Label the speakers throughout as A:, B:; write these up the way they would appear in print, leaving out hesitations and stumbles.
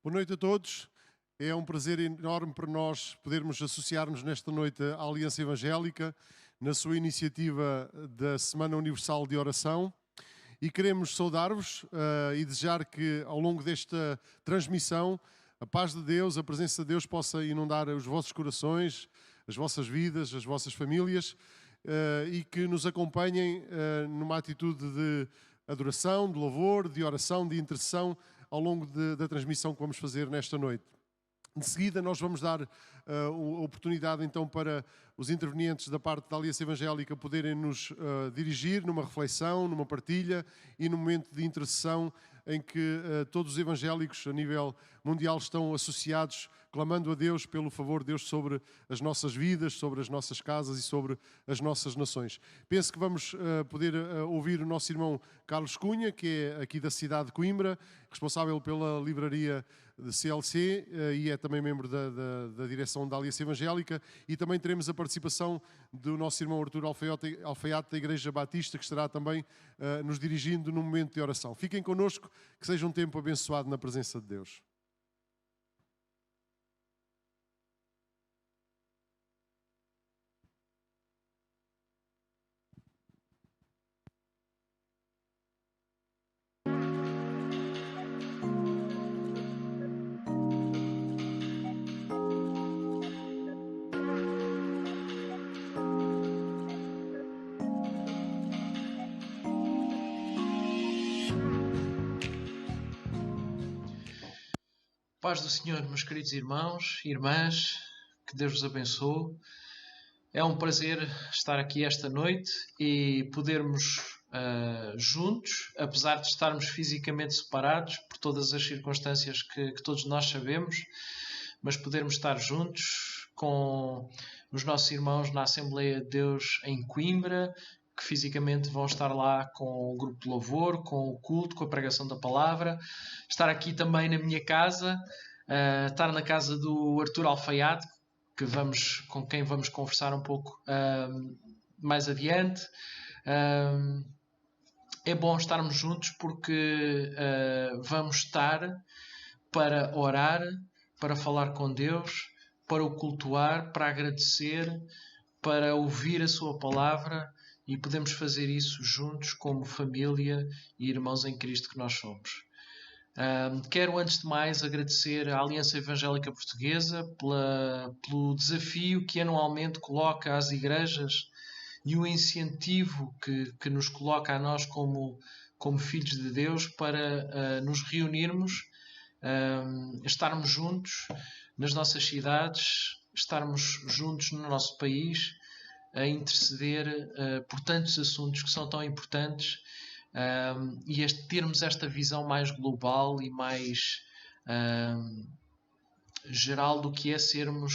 A: Boa noite a todos. É um prazer enorme para nós podermos associar-nos nesta noite à Aliança Evangélica, na sua iniciativa da Semana Universal de Oração. E queremos saudar-vos e desejar que ao longo desta transmissão a paz de Deus, a presença de Deus possa inundar os vossos corações, as vossas vidas, as vossas famílias e que nos acompanhem numa atitude de adoração, de louvor, de oração, de intercessão ao longo da transmissão que vamos fazer nesta noite. De seguida nós vamos dar a oportunidade então para os intervenientes da parte da Aliança Evangélica poderem nos dirigir numa reflexão, numa partilha e num momento de intercessão em que todos os evangélicos a nível mundial estão associados, clamando a Deus pelo favor de Deus sobre as nossas vidas, sobre as nossas casas e sobre as nossas nações. Penso que vamos poder ouvir o nosso irmão Carlos Cunha, que é aqui da cidade de Coimbra, responsável pela livraria de CLC e é também membro da direção da Aliança Evangélica, e também teremos a participação do nosso irmão Artur Alfaiate da Igreja Batista, que estará também nos dirigindo num momento de oração. Fiquem connosco, que seja um tempo abençoado na presença de Deus.
B: Paz do Senhor, meus queridos irmãos e irmãs, que Deus vos abençoe. É um prazer estar aqui esta noite e podermos juntos, apesar de estarmos fisicamente separados por todas as circunstâncias que todos nós sabemos, mas podermos estar juntos com os nossos irmãos na Assembleia de Deus em Coimbra, que fisicamente vão estar lá com o grupo de louvor, com o culto, com a pregação da palavra, estar aqui também na minha casa, estar na casa do Artur Alfaiate, com quem vamos conversar um pouco mais adiante. É bom estarmos juntos porque vamos estar para orar, para falar com Deus, para o cultuar, para agradecer, para ouvir a sua palavra, e podemos fazer isso juntos como família e irmãos em Cristo que nós somos. Quero antes de mais agradecer à Aliança Evangélica Portuguesa pelo desafio que anualmente coloca às igrejas e o incentivo que nos coloca a nós como filhos de Deus para nos reunirmos, estarmos juntos nas nossas cidades, estarmos juntos no nosso país, a interceder por tantos assuntos que são tão importantes, e termos esta visão mais global e mais geral do que é sermos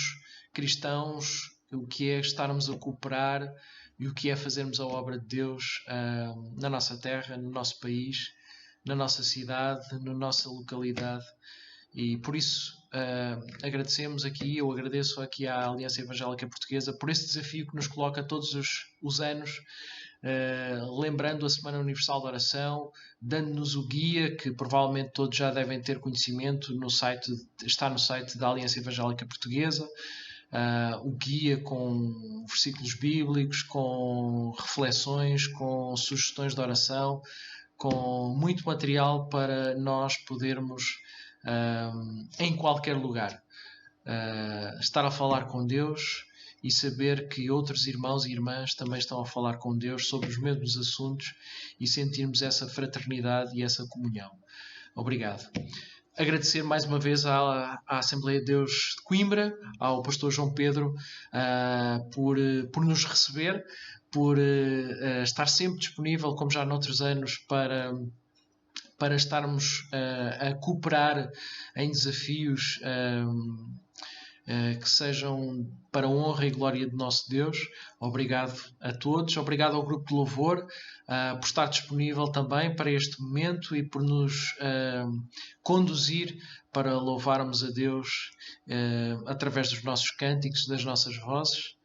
B: cristãos, o que é estarmos a cooperar e o que é fazermos a obra de Deus na nossa terra, no nosso país, na nossa cidade, na nossa localidade. E por isso eu agradeço aqui à Aliança Evangélica Portuguesa por esse desafio que nos coloca todos os anos, lembrando a Semana Universal de Oração, dando-nos o guia, que provavelmente todos já devem ter conhecimento, está no site da Aliança Evangélica Portuguesa, o guia com versículos bíblicos, com reflexões, com sugestões de oração, com muito material para nós podermos em qualquer lugar estar a falar com Deus e saber que outros irmãos e irmãs também estão a falar com Deus sobre os mesmos assuntos e sentirmos essa fraternidade e essa comunhão. Obrigado. Agradecer mais uma vez à Assembleia de Deus de Coimbra, ao pastor João Pedro, por nos receber, por estar sempre disponível, como já noutros anos, para estarmos a cooperar em desafios que sejam para a honra e glória de nosso Deus. Obrigado a todos, obrigado ao grupo de louvor por estar disponível também para este momento e por nos conduzir para louvarmos a Deus através dos nossos cânticos, das nossas vozes.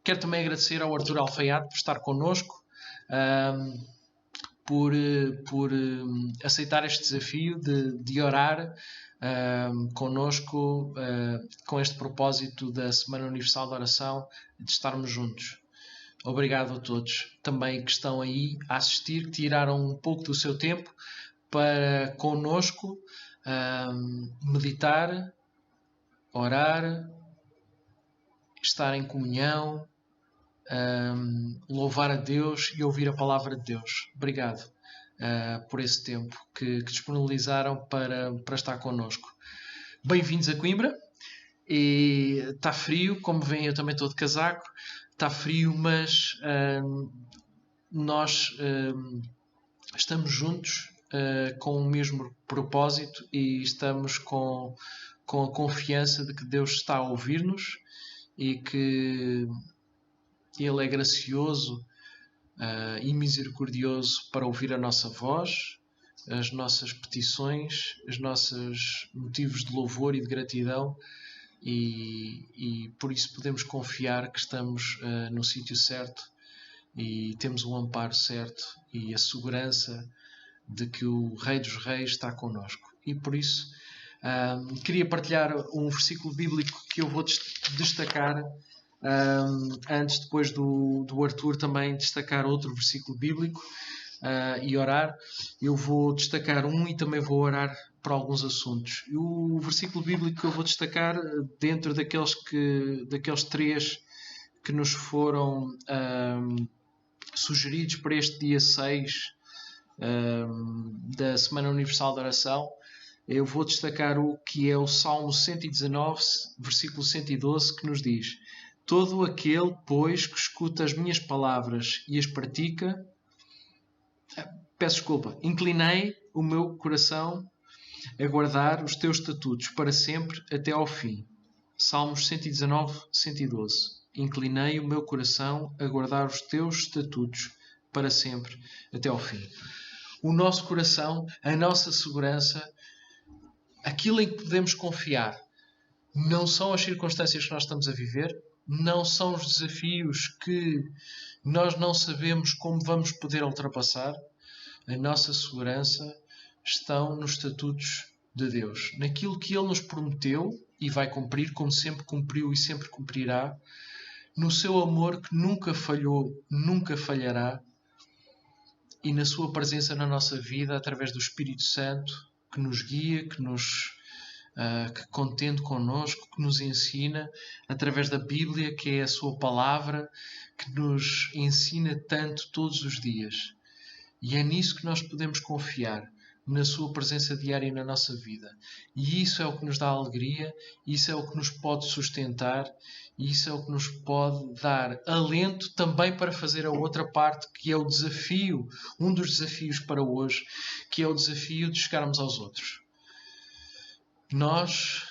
B: Quero também agradecer ao Artur Alfaiate por estar connosco, por aceitar este desafio de orar connosco com este propósito da Semana Universal de Oração, de estarmos juntos. Obrigado a todos também que estão aí a assistir, que tiraram um pouco do seu tempo para connosco meditar, orar, estar em comunhão, louvar a Deus e ouvir a palavra de Deus. Obrigado por esse tempo que disponibilizaram para estar connosco. Bem-vindos a Coimbra. E está frio, como veem, eu também estou de casaco. Está frio, mas nós estamos juntos com o mesmo propósito e estamos com a confiança de que Deus está a ouvir-nos e que Ele é gracioso e misericordioso para ouvir a nossa voz, as nossas petições, os nossos motivos de louvor e de gratidão, e por isso podemos confiar que estamos no sítio certo e temos o amparo certo e a segurança de que o Rei dos Reis está connosco. E por isso queria partilhar um versículo bíblico que eu vou destacar antes, depois do Arthur também destacar outro versículo bíblico e orar. Eu vou destacar um e também vou orar para alguns assuntos. E o versículo bíblico que eu vou destacar, dentro daqueles três que nos foram sugeridos para este dia 6 da Semana Universal de Oração, eu vou destacar o que é o Salmo 119, versículo 112, que nos diz: todo aquele, pois, que escuta as minhas palavras e as pratica... Inclinei o meu coração a guardar os teus estatutos para sempre até ao fim. Salmos 119, 112. Inclinei o meu coração a guardar os teus estatutos para sempre até ao fim. O nosso coração, a nossa segurança, aquilo em que podemos confiar, não são as circunstâncias que nós estamos a viver, não são os desafios que nós não sabemos como vamos poder ultrapassar. A nossa segurança estão nos estatutos de Deus, naquilo que Ele nos prometeu e vai cumprir, como sempre cumpriu e sempre cumprirá, no seu amor que nunca falhou, nunca falhará, e na sua presença na nossa vida através do Espírito Santo que nos guia, que contende connosco, que nos ensina, através da Bíblia, que é a sua palavra, que nos ensina tanto todos os dias. E é nisso que nós podemos confiar, na sua presença diária na nossa vida. E isso é o que nos dá alegria, isso é o que nos pode sustentar, e isso é o que nos pode dar alento também para fazer a outra parte, que é o desafio, um dos desafios para hoje, que é o desafio de chegarmos aos outros. Nós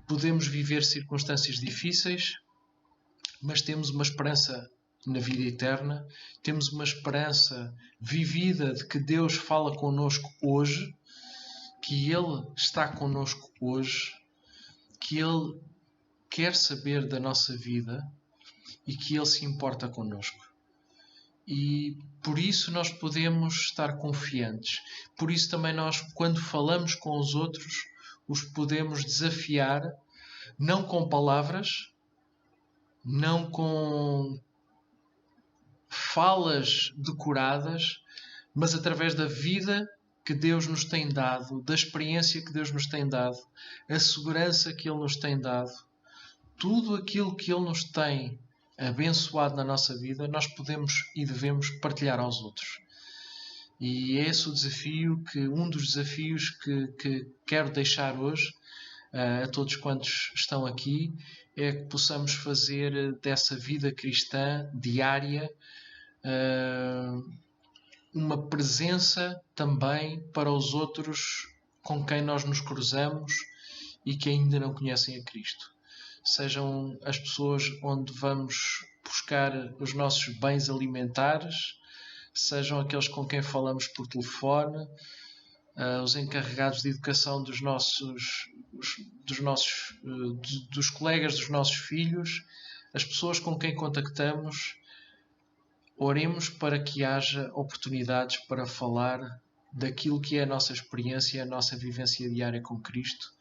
B: podemos viver circunstâncias difíceis, mas temos uma esperança na vida eterna, temos uma esperança vivida de que Deus fala connosco hoje, que Ele está connosco hoje, que Ele quer saber da nossa vida e que Ele se importa connosco. E por isso nós podemos estar confiantes. Por isso também nós, quando falamos com os outros, os podemos desafiar, não com palavras, não com falas decoradas, mas através da vida que Deus nos tem dado, da experiência que Deus nos tem dado, a segurança que Ele nos tem dado, tudo aquilo que Ele nos tem abençoado na nossa vida, nós podemos e devemos partilhar aos outros. E é esse o desafio, um dos desafios que quero deixar hoje a todos quantos estão aqui, é que possamos fazer dessa vida cristã diária uma presença também para os outros com quem nós nos cruzamos e que ainda não conhecem a Cristo. Sejam as pessoas onde vamos buscar os nossos bens alimentares, sejam aqueles com quem falamos por telefone, os encarregados de educação dos colegas dos nossos filhos, as pessoas com quem contactamos, oremos para que haja oportunidades para falar daquilo que é a nossa experiência, a nossa vivência diária com Cristo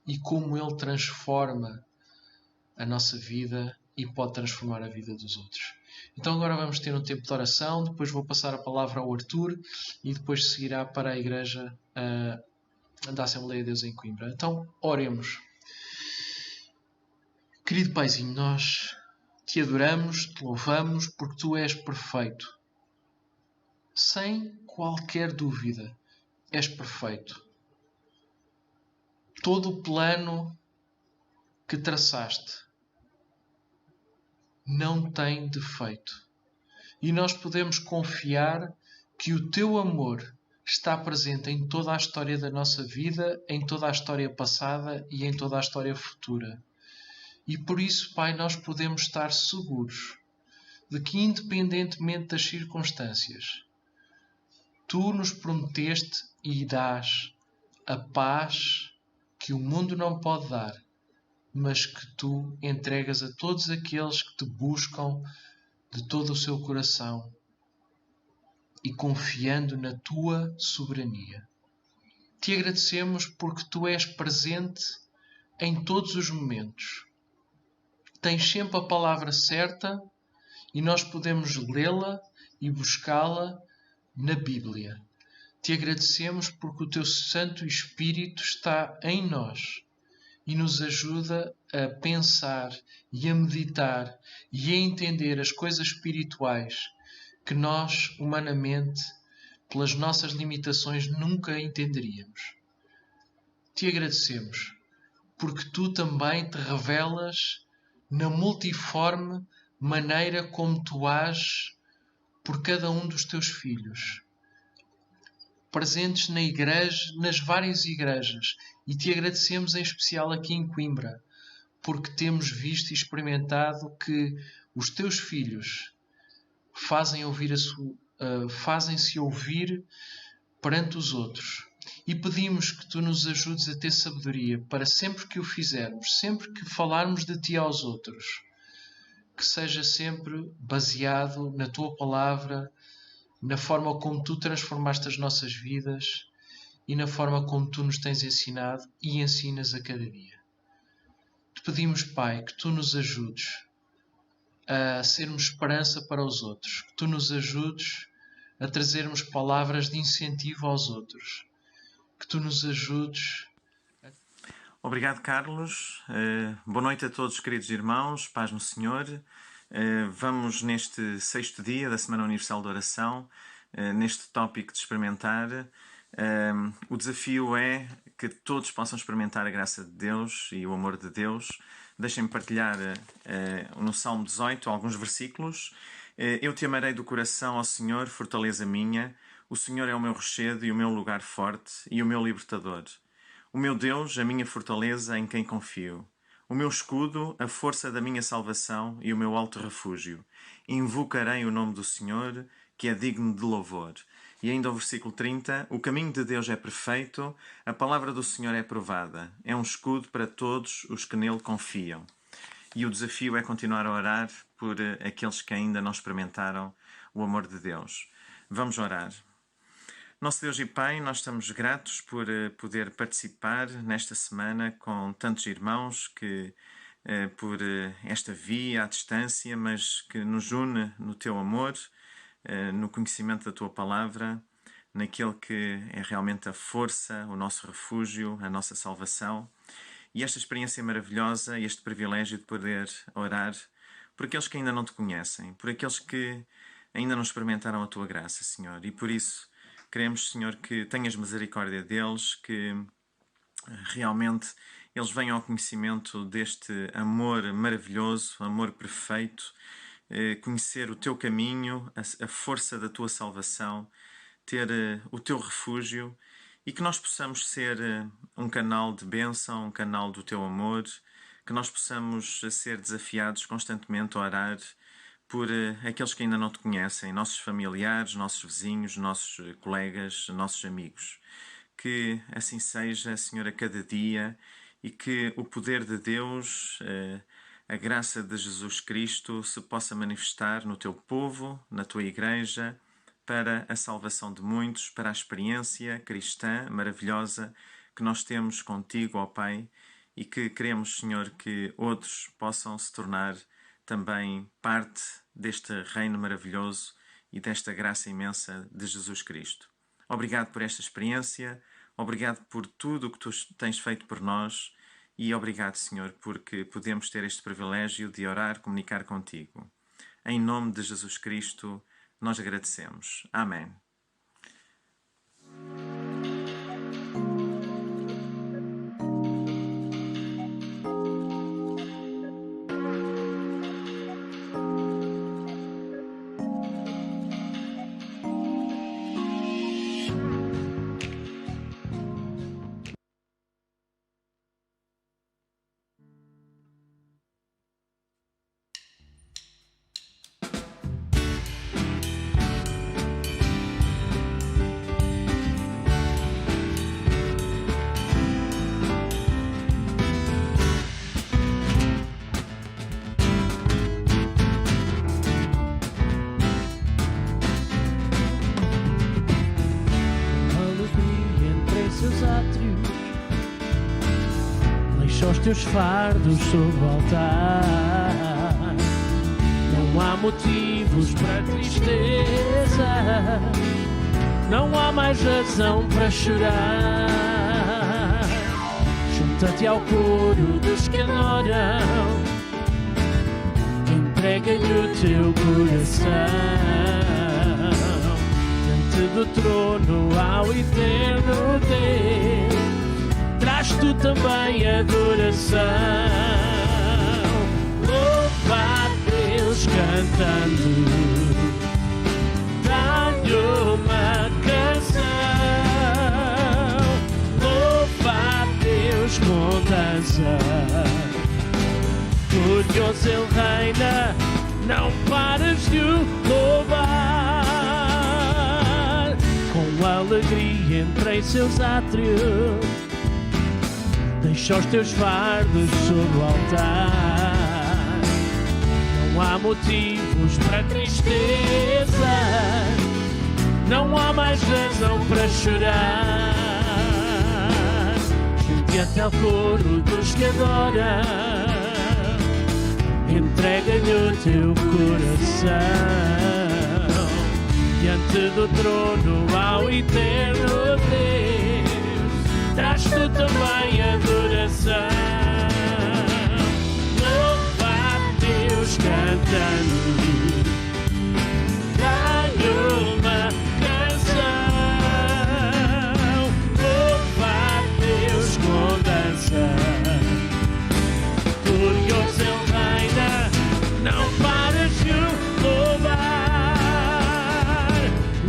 B: e como Ele transforma a nossa vida e pode transformar a vida dos outros. Então agora vamos ter um tempo de oração, depois vou passar a palavra ao Arthur e depois seguirá para a igreja da Assembleia de Deus em Coimbra. Então oremos. Querido Paizinho, nós te adoramos, te louvamos porque tu és perfeito. Sem qualquer dúvida, és perfeito. Todo o plano que traçaste não tem defeito. E nós podemos confiar que o teu amor está presente em toda a história da nossa vida, em toda a história passada e em toda a história futura. E por isso, Pai, nós podemos estar seguros de que, independentemente das circunstâncias, tu nos prometeste e dás a paz que o mundo não pode dar, mas que tu entregas a todos aqueles que te buscam de todo o seu coração e confiando na tua soberania. Te agradecemos porque tu és presente em todos os momentos. Tens sempre a palavra certa e nós podemos lê-la e buscá-la na Bíblia. Te agradecemos porque o teu Santo Espírito está em nós e nos ajuda a pensar e a meditar e a entender as coisas espirituais que nós, humanamente, pelas nossas limitações, nunca entenderíamos. Te agradecemos porque tu também te revelas na multiforme maneira como tu ages por cada um dos teus filhos, presentes na igreja, nas várias igrejas, e te agradecemos em especial aqui em Coimbra, porque temos visto e experimentado que os teus filhos fazem-se ouvir perante os outros. E pedimos que tu nos ajudes a ter sabedoria para sempre que o fizermos, sempre que falarmos de ti aos outros, que seja sempre baseado na tua palavra, na forma como tu transformaste as nossas vidas e na forma como tu nos tens ensinado e ensinas a cada dia. Te pedimos, Pai, que tu nos ajudes a sermos esperança para os outros, que tu nos ajudes a trazermos palavras de incentivo aos outros, que tu nos ajudes.
C: Obrigado, Carlos. Boa noite a todos, queridos irmãos. Paz no Senhor. Vamos neste 6º dia da Semana Universal de Oração, neste tópico de experimentar. O desafio é que todos possam experimentar a graça de Deus e o amor de Deus. Deixem-me partilhar no Salmo 18 alguns versículos. Eu te amarei do coração, ó Senhor, fortaleza minha. O Senhor é o meu rochedo e o meu lugar forte e o meu libertador. O meu Deus, a minha fortaleza em quem confio. O meu escudo, a força da minha salvação e o meu alto refúgio. Invocarei o nome do Senhor, que é digno de louvor. E ainda o versículo 30, o caminho de Deus é perfeito, a palavra do Senhor é provada. É um escudo para todos os que nele confiam. E o desafio é continuar a orar por aqueles que ainda não experimentaram o amor de Deus. Vamos orar. Nosso Deus e Pai, nós estamos gratos por poder participar nesta semana com tantos irmãos que, por esta via à distância, mas que nos une no Teu amor, no conhecimento da Tua Palavra, naquele que é realmente a força, o nosso refúgio, a nossa salvação. E esta experiência maravilhosa, este privilégio de poder orar por aqueles que ainda não Te conhecem, por aqueles que ainda não experimentaram a Tua graça, Senhor. E por isso, queremos, Senhor, que tenhas misericórdia deles, que realmente eles venham ao conhecimento deste amor maravilhoso, amor perfeito, conhecer o Teu caminho, a força da Tua salvação, ter o Teu refúgio e que nós possamos ser um canal de bênção, um canal do Teu amor, que nós possamos ser desafiados constantemente a orar por aqueles que ainda não Te conhecem, nossos familiares, nossos vizinhos, nossos colegas, nossos amigos. Que assim seja, Senhor, a cada dia e que o poder de Deus, a graça de Jesus Cristo se possa manifestar no teu povo, na tua igreja, para a salvação de muitos, para a experiência cristã maravilhosa que nós temos contigo, ó Pai, e que queremos, Senhor, que outros possam se tornar também parte deste reino maravilhoso e desta graça imensa de Jesus Cristo. Obrigado por esta experiência, obrigado por tudo o que tu tens feito por nós e obrigado, Senhor, porque podemos ter este privilégio de orar, comunicar contigo. Em nome de Jesus Cristo, nós agradecemos. Amém.
D: Os teus fardos sobre o altar. Não há motivos para tristeza, não há mais razão para chorar. Junta-te ao coro dos que adoram, entrega-lhe o teu coração. Diante do trono ao eterno Deus, traz tu também adoração. Louva a Deus cantando, dá-lhe uma canção. Louva a Deus com dança, glorioso Ele reina, não pares de o louvar. Com alegria entra em seus átrios, deixa os teus fardos sobre o altar. Não há motivos para tristeza, não há mais razão para chorar. Junte-te ao coro dos que adoram, entrega-lhe o teu coração. Diante do trono ao eterno Deus, traz tu também adoração. Louva a Deus cantando, dá-lhe uma canção. Louva a Deus com dança, glorioso Ele reina, não pares de o louvar.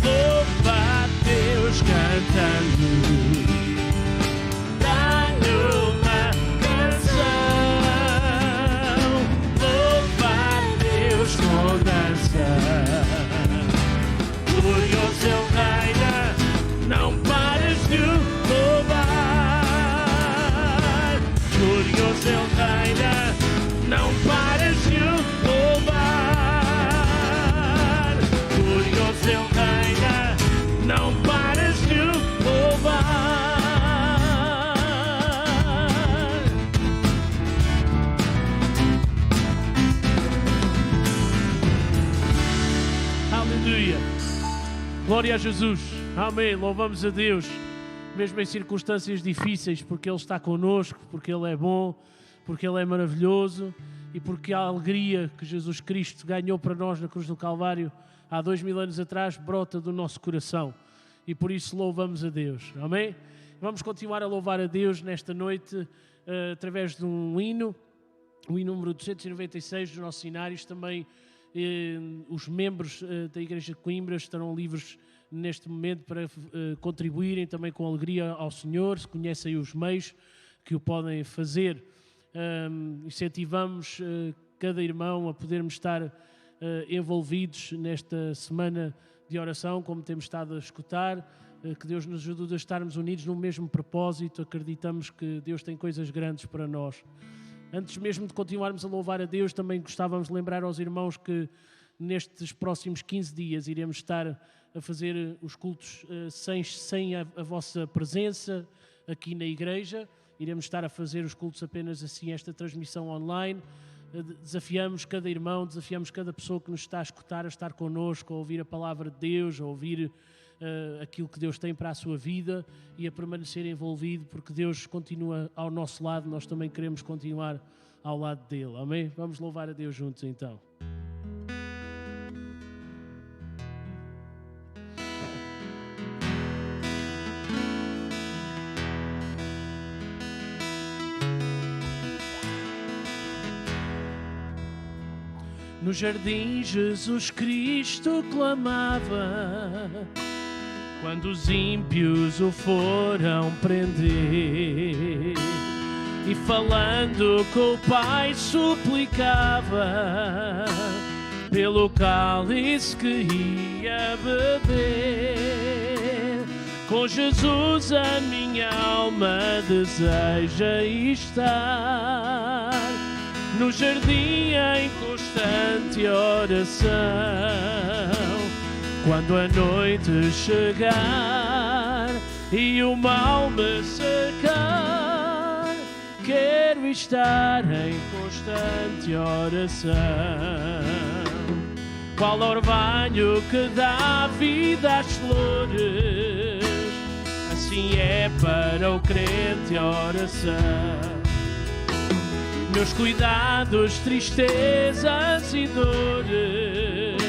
D: Louva a Deus cantando, glorioso Ele reina, não pares de o louvar. Glorioso Ele reina, não pares de o louvar. Glorioso Ele reina, não pares de o louvar. Aleluia. Glória a Jesus. Amém. Louvamos a Deus, mesmo em circunstâncias difíceis, porque Ele está connosco, porque Ele é bom, porque Ele é maravilhoso e porque a alegria que Jesus Cristo ganhou para nós na cruz do Calvário há 2000 anos atrás brota do nosso coração. E por isso louvamos a Deus. Amém? Vamos continuar a louvar a Deus nesta noite através de um hino, o hino número 296 dos nossos hinários. Também os membros da Igreja de Coimbra estarão livres neste momento para contribuírem também com alegria ao Senhor. Se conhecem os meios que o podem fazer, incentivamos cada irmão a podermos estar envolvidos nesta semana de oração, como temos estado a escutar, que Deus nos ajude a estarmos unidos no mesmo propósito. Acreditamos que Deus tem coisas grandes para nós. Antes mesmo de continuarmos a louvar a Deus, também gostávamos de lembrar aos irmãos que nestes próximos 15 dias iremos estar a fazer os cultos sem a vossa presença aqui na igreja. Iremos estar a fazer os cultos apenas assim, esta transmissão online. Desafiamos cada irmão, desafiamos cada pessoa que nos está a escutar a estar connosco, a ouvir a palavra de Deus, a ouvir aquilo que Deus tem para a sua vida e a permanecer envolvido, porque Deus continua ao nosso lado, nós também queremos continuar ao lado dele. Amém? Vamos louvar a Deus juntos então. No jardim Jesus Cristo clamava, quando os ímpios o foram prender, e falando com o Pai suplicava pelo cálice que ia beber. Com Jesus a minha alma deseja estar, no jardim em constante oração. Quando a noite chegar e o mal me cercar, quero estar em constante oração. Qual orvalho que dá vida às flores, assim é para o crente a oração. Meus cuidados, tristezas e dores,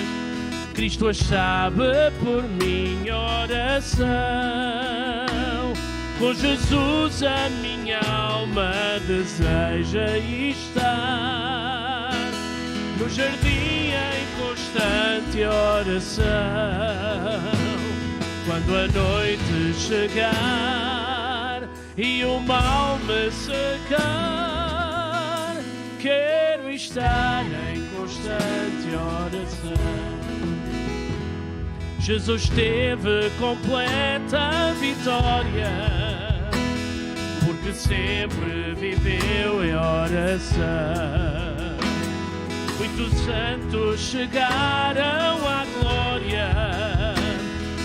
D: Cristo as sabe por minha oração. Com Jesus a minha alma deseja estar, no jardim em constante oração. Quando a noite chegar e o mal me cercar, quero estar em constante oração. Jesus teve completa vitória, porque sempre viveu em oração. Muitos santos chegaram à glória,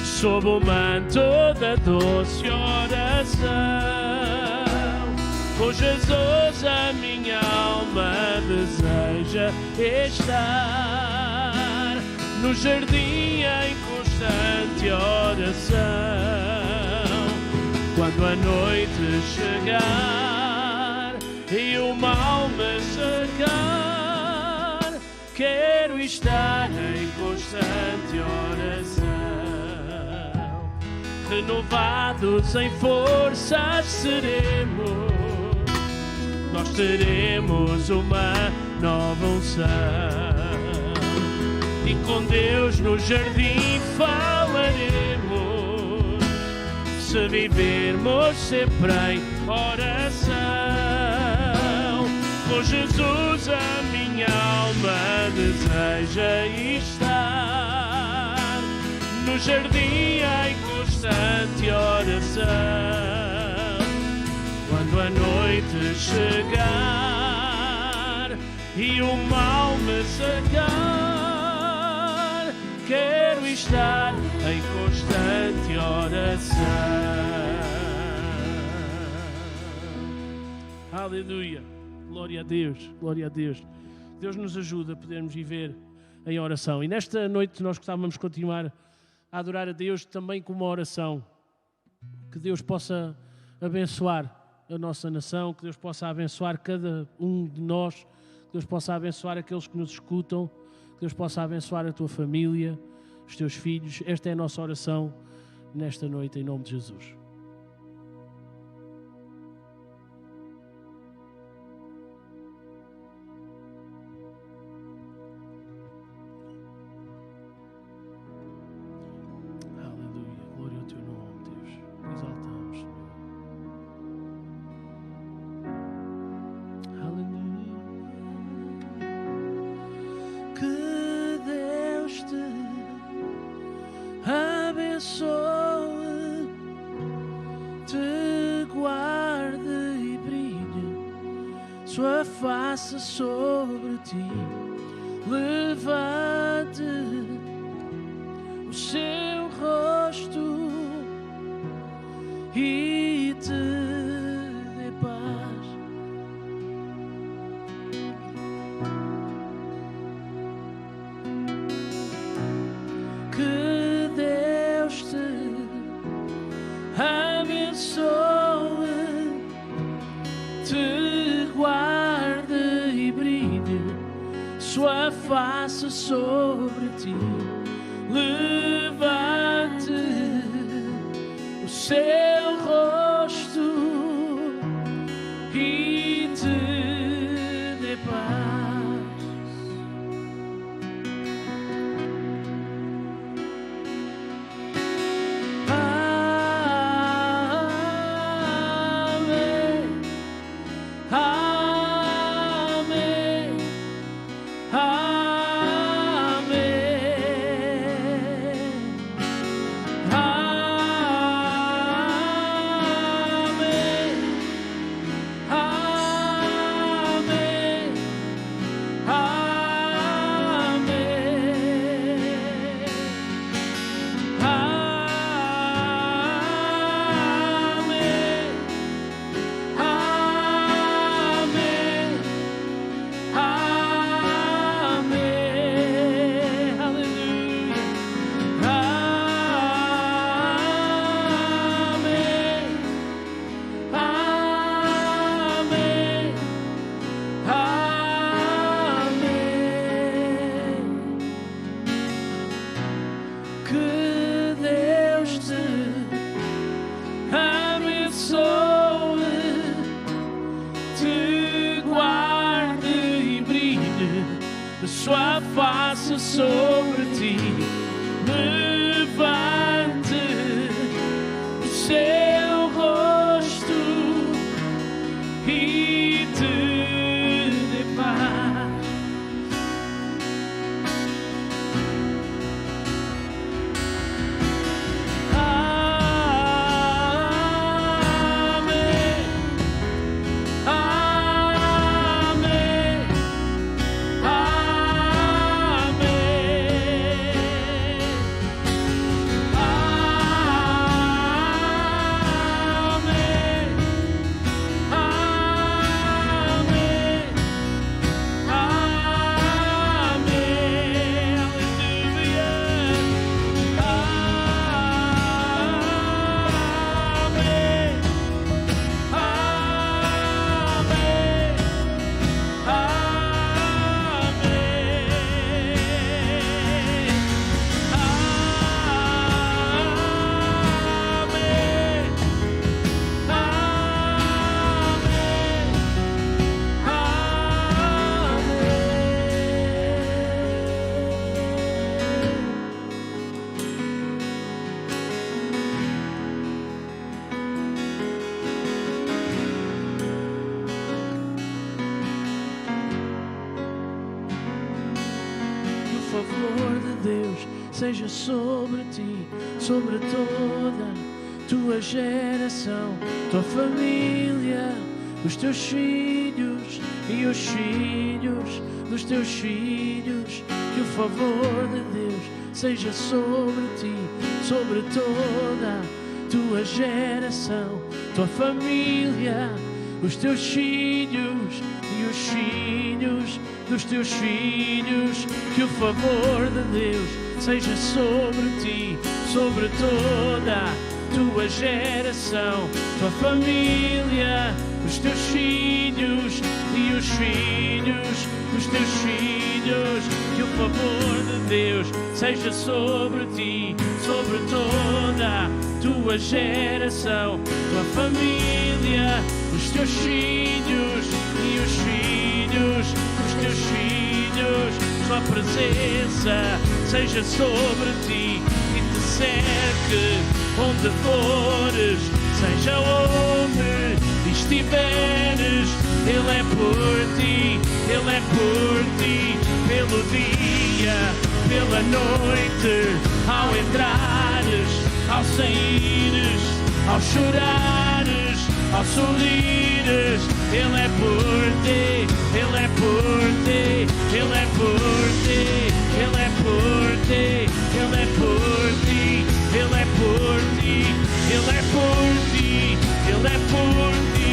D: sob o manto da doce oração. Com Jesus a minha alma deseja estar, no jardim em constante oração. Quando a noite chegar e o mal me cercar, quero estar em constante oração. Renovados em forças seremos, nós teremos uma nova unção, e com Deus no jardim falaremos, se vivermos sempre em oração. Com Jesus a minha alma deseja estar, no jardim em constante oração. Quando a noite chegar e o mal me cercar, quero estar em constante oração. Aleluia, glória a Deus, glória a Deus. Deus nos ajuda a podermos viver em oração. E nesta noite nós gostávamos de continuar a adorar a Deus também com uma oração. Que Deus possa abençoar a nossa nação, que Deus possa abençoar cada um de nós, que Deus possa abençoar aqueles que nos escutam, que Deus possa abençoar a tua família, os teus filhos. Esta é a nossa oração nesta noite, em nome de Jesus. Aleluia, glória ao teu nome, Deus. Exaltamos, Senhor. Abençoe sua face sobre ti, levante o seu rosto e te dê paz. Que Deus te abençoe, te guarde e brilhe sua face sobre ti, levante o seu rosto e te dê paz. Sua face sobre ti, levante o seu rosto e te dê paz. Seja sobre ti, sobre toda tua geração, tua família, os teus filhos e os filhos dos teus filhos. Que o favor de Deus seja sobre ti, sobre toda tua geração, tua família, os teus filhos e os filhos dos teus filhos. Que o favor de Deus seja sobre ti, sobre toda tua geração, tua família, os teus filhos e os filhos dos teus filhos. Que o favor de Deus seja sobre ti, sobre toda tua geração, tua família, os teus filhos e os filhos dos teus filhos. Sua presença seja sobre ti e te cerque onde fores, seja onde estiveres. Ele é por ti, Ele é por ti, pelo dia, pela noite, ao entrares, ao saíres, ao chorares, ao sorrires. Ele é por ti, Ele é por ti, Ele é por ti, Ele é por ti, Ele é por ti, Ele é por ti, Ele é por ti, Ele é por ti.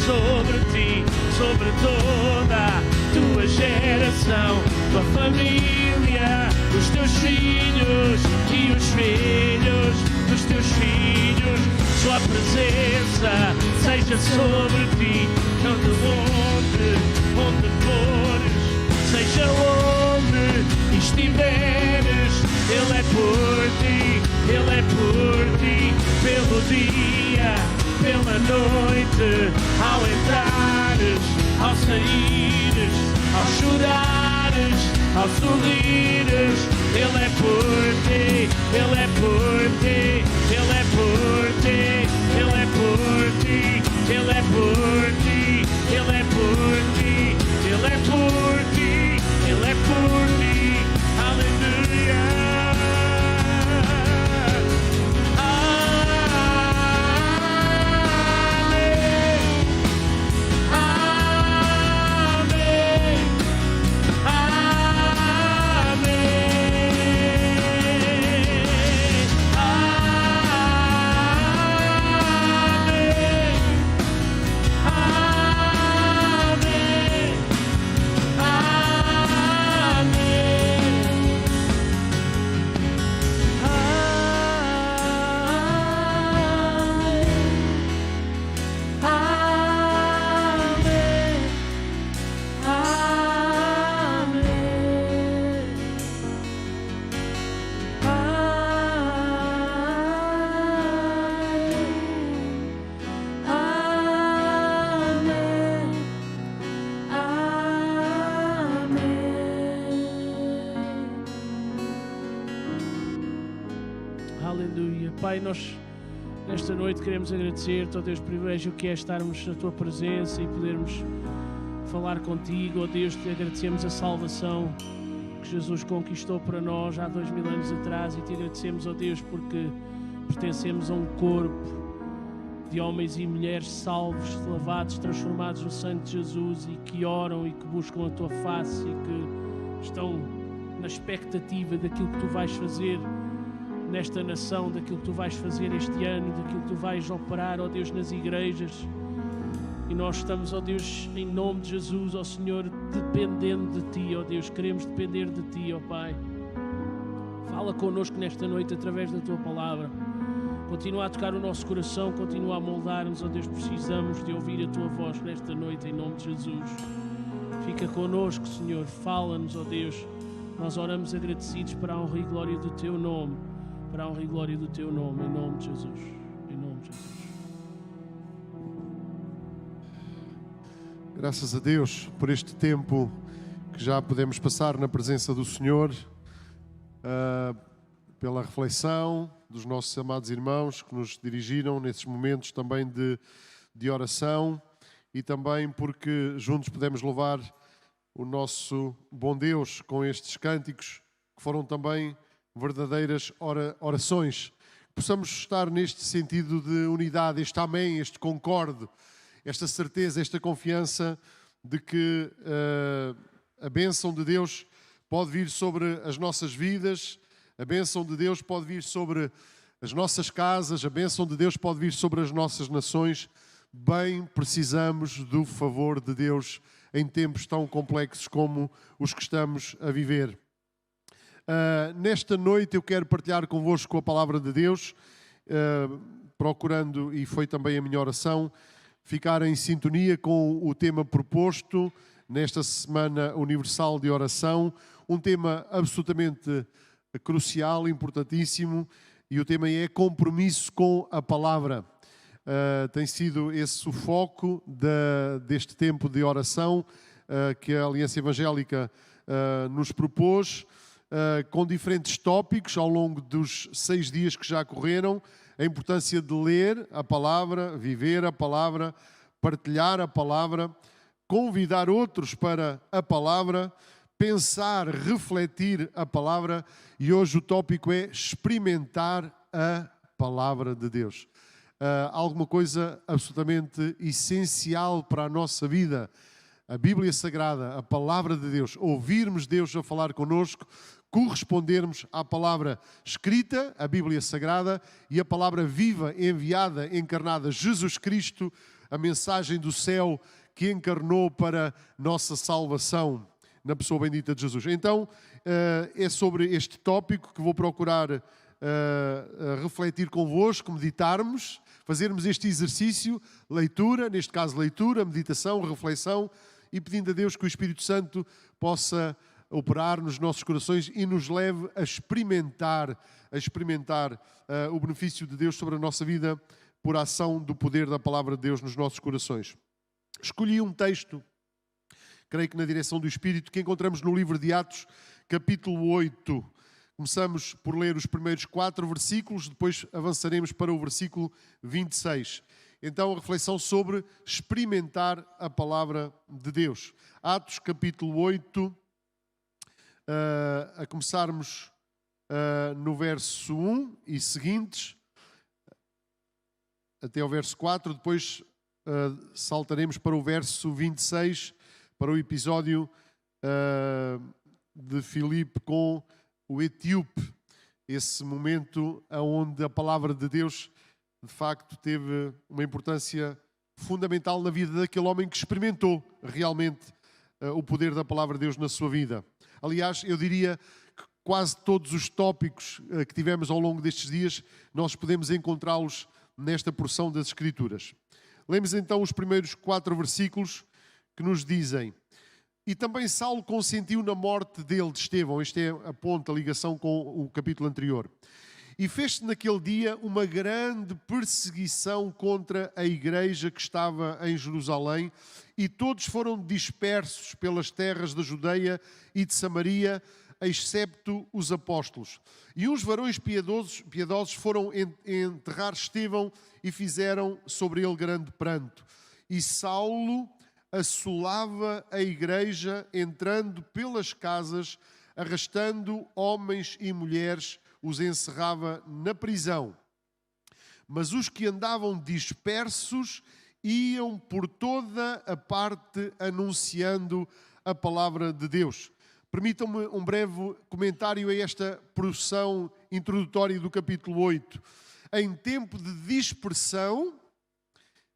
D: Sobre ti, sobre toda a tua geração, tua família, os teus filhos e os filhos dos teus filhos. Sua presença seja sobre ti, onde fores, seja onde estiveres. Ele é por ti, Ele é por ti, pelo dia, pela noite, ao entrares, ao saíres, ao chorares, ao sorrires. Ele é por ti, Ele é por ti, Ele é por ti, Ele é por ti, Ele é por ti, Ele é por ti, Ele é por ti, Ele é por ti. Aleluia. Pai, nós nesta noite queremos agradecer-te, ó Deus, o privilégio que é estarmos na Tua presença e podermos falar contigo, ó Deus. Te agradecemos a salvação que Jesus conquistou para nós há 2000 anos atrás e te agradecemos, ó Deus, porque pertencemos a um corpo de homens e mulheres salvos, lavados, transformados no sangue de Jesus e que oram e que buscam a Tua face e que estão na expectativa daquilo que Tu vais fazer nesta nação, daquilo que Tu vais fazer este ano, daquilo que Tu vais operar, ó Deus, nas igrejas. E nós estamos, ó Deus, em nome de Jesus, ó Senhor, dependendo de Ti, ó Deus. Queremos depender de Ti, ó Pai. Fala connosco nesta noite através da Tua palavra. Continua a tocar o nosso coração, continua a moldar-nos, ó Deus. Precisamos de ouvir a Tua voz nesta noite, em nome de Jesus. Fica connosco, Senhor. Fala-nos, ó Deus. Nós oramos agradecidos para a honra e glória do Teu nome. Para a honra e glória do Teu nome, em nome de Jesus. Em nome de Jesus.
A: Graças a Deus por este tempo que já podemos passar na presença do Senhor, pela reflexão dos nossos amados irmãos que nos dirigiram nesses momentos também de oração e também porque juntos podemos louvar o nosso bom Deus com estes cânticos que foram também verdadeiras orações. Possamos estar neste sentido de unidade, este amém, este concorde, esta certeza, esta confiança de que a bênção de Deus pode vir sobre as nossas vidas, a bênção de Deus pode vir sobre as nossas casas, a bênção de Deus pode vir sobre as nossas nações. Bem precisamos do favor de Deus em tempos tão complexos como os que estamos a viver. Nesta noite eu quero partilhar convosco a palavra de Deus. procurando, e foi também a minha oração, ficar em sintonia com o tema proposto nesta Semana Universal de Oração, um tema absolutamente crucial, importantíssimo, e o tema é compromisso com a palavra. Tem sido esse o foco deste tempo de oração que a Aliança Evangélica nos propôs, com diferentes tópicos ao longo dos 6 dias que já correram. A importância de ler a palavra, viver a palavra, partilhar a palavra, convidar outros para a palavra, pensar, refletir a palavra, e hoje o tópico é experimentar a palavra de Deus. Alguma coisa absolutamente essencial para a nossa vida. A Bíblia Sagrada, a palavra de Deus, ouvirmos Deus a falar connosco, correspondermos à palavra escrita, a Bíblia Sagrada, e a palavra viva, enviada, encarnada, Jesus Cristo, a mensagem do céu que encarnou para nossa salvação na pessoa bendita de Jesus. Então, é sobre este tópico que vou procurar refletir convosco, meditarmos, fazermos este exercício, leitura, neste caso leitura, meditação, reflexão, e pedindo a Deus que o Espírito Santo possa operar nos nossos corações e nos leve a experimentar o benefício de Deus sobre a nossa vida por ação do poder da palavra de Deus nos nossos corações. Escolhi um texto, creio que na direção do Espírito, que encontramos no livro de Atos, capítulo 8. Começamos por ler os primeiros 4 versículos, depois avançaremos para o versículo 26. Então, a reflexão sobre experimentar a palavra de Deus. Atos, capítulo 8, a começarmos no verso 1 e seguintes, até ao verso 4, depois saltaremos para o verso 26, para o episódio de Filipe com o etíope, esse momento onde a palavra de Deus de facto teve uma importância fundamental na vida daquele homem que experimentou realmente o poder da palavra de Deus na sua vida. Aliás, eu diria que quase todos os tópicos que tivemos ao longo destes dias, nós podemos encontrá-los nesta porção das Escrituras. Lemos então os primeiros 4 versículos que nos dizem: E também Saulo consentiu na morte dele, de Estevão. Este é a ponta, a ligação com o capítulo anterior. E fez-se naquele dia uma grande perseguição contra a igreja que estava em Jerusalém, e todos foram dispersos pelas terras da Judeia e de Samaria, excepto os apóstolos. E uns varões piedosos foram enterrar Estevão e fizeram sobre ele grande pranto. E Saulo assolava a igreja, entrando pelas casas, arrastando homens e mulheres, os encerrava na prisão. Mas os que andavam dispersos iam por toda a parte anunciando a palavra de Deus. Permitam-me um breve comentário a esta porção introdutória do capítulo 8. Em tempo de dispersão,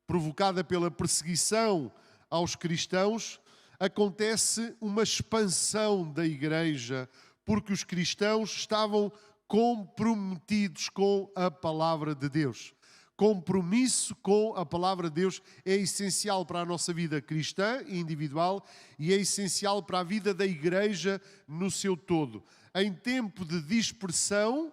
A: provocada pela perseguição aos cristãos, acontece uma expansão da igreja, porque os cristãos estavam comprometidos com a palavra de Deus. Compromisso com a palavra de Deus é essencial para a nossa vida cristã e individual, e é essencial para a vida da igreja no seu todo. Em tempo de dispersão,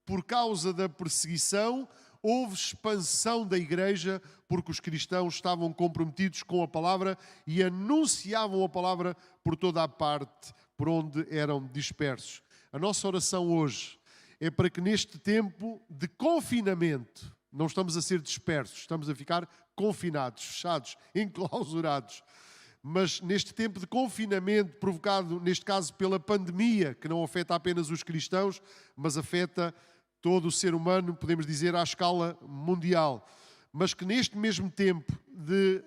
A: por causa da perseguição, houve expansão da igreja, porque os cristãos estavam comprometidos com a palavra e anunciavam a palavra por toda a parte por onde eram dispersos. A nossa oração hoje é para que neste tempo de confinamento, não estamos a ser dispersos, estamos a ficar confinados, fechados, enclausurados. Mas neste tempo de confinamento, provocado neste caso pela pandemia, que não afeta apenas os cristãos, mas afeta todo o ser humano, podemos dizer, à escala mundial. Mas que neste mesmo tempo de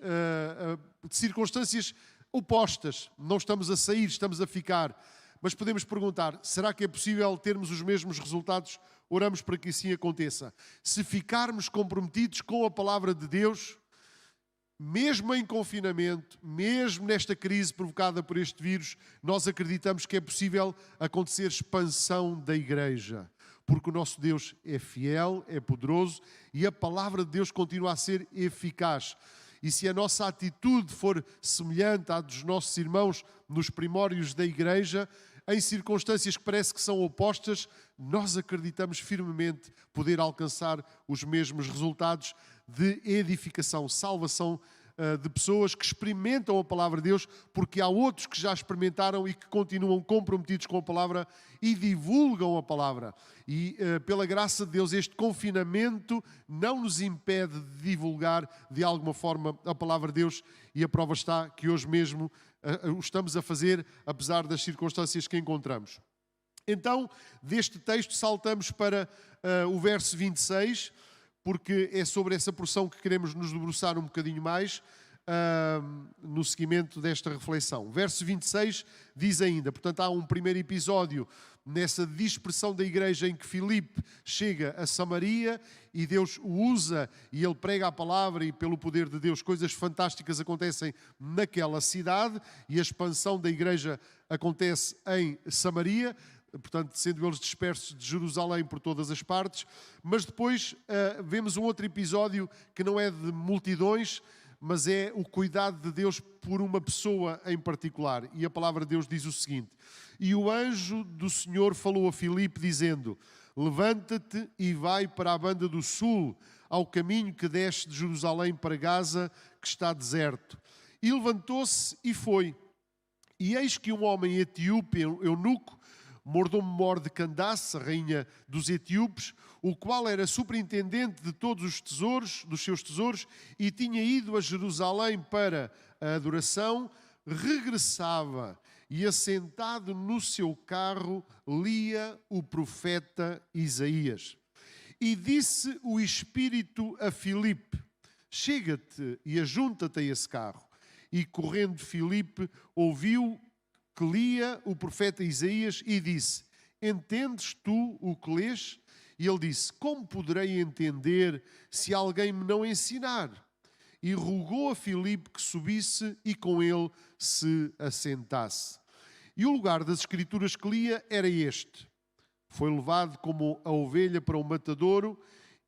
A: circunstâncias opostas, não estamos a sair, estamos a ficar. Mas podemos perguntar, será que é possível termos os mesmos resultados? Oramos para que assim aconteça. Se ficarmos comprometidos com a palavra de Deus, mesmo em confinamento, mesmo nesta crise provocada por este vírus, nós acreditamos que é possível acontecer expansão da igreja. porque o nosso Deus é fiel, é poderoso e a palavra de Deus continua a ser eficaz. E se a nossa atitude for semelhante à dos nossos irmãos nos primórdios da igreja, em circunstâncias que parece que são opostas, nós acreditamos firmemente poder alcançar os mesmos resultados de edificação, salvação de pessoas que experimentam a palavra de Deus, porque há outros que já experimentaram e que continuam comprometidos com a palavra e divulgam a palavra. E pela graça de Deus, este confinamento não nos impede de divulgar de alguma forma a palavra de Deus, e a prova está que hoje mesmo o estamos a fazer, apesar das circunstâncias que encontramos. Então, deste texto saltamos para o verso 26, porque é sobre essa porção que queremos nos debruçar um bocadinho mais no seguimento desta reflexão. Verso 26 diz ainda, portanto há um primeiro episódio nessa dispersão da igreja em que Filipe chega a Samaria e Deus o usa e ele prega a palavra, e pelo poder de Deus coisas fantásticas acontecem naquela cidade e a expansão da igreja acontece em Samaria, portanto, sendo eles dispersos de Jerusalém por todas as partes. Mas depois vemos um outro episódio que não é de multidões, mas é o cuidado de Deus por uma pessoa em particular. E a palavra de Deus diz o seguinte: e o anjo do Senhor falou a Filipe, dizendo: levanta-te e vai para a banda do sul, ao caminho que desce de Jerusalém para Gaza, que está deserto. E levantou-se e foi. E eis que um homem etíope, eunuco, mordomo-mor de Candace, a rainha dos etíopes, o qual era superintendente de todos os tesouros, dos seus tesouros, e tinha ido a Jerusalém para a adoração, regressava e, assentado no seu carro, lia o profeta Isaías. E disse o Espírito a Filipe: chega-te e ajunta-te a esse carro. E correndo Filipe ouviu que lia o profeta Isaías e disse: entendes tu o que lês? E ele disse: como poderei entender se alguém me não ensinar? E rogou a Filipe que subisse e com ele se assentasse. E o lugar das escrituras que lia era este: foi levado como a ovelha para o matadouro,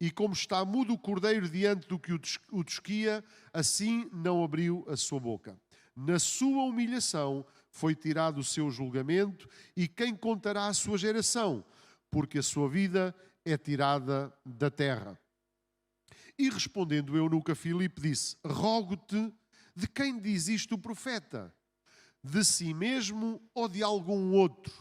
A: e como está mudo o cordeiro diante do que o tosquia, assim não abriu a sua boca. Na sua humilhação foi tirado o seu julgamento, e quem contará a sua geração? Porque a sua vida é tirada da terra. E respondendo o eunuco a Filipe, disse: rogo-te, de quem diz isto o profeta? De si mesmo ou de algum outro?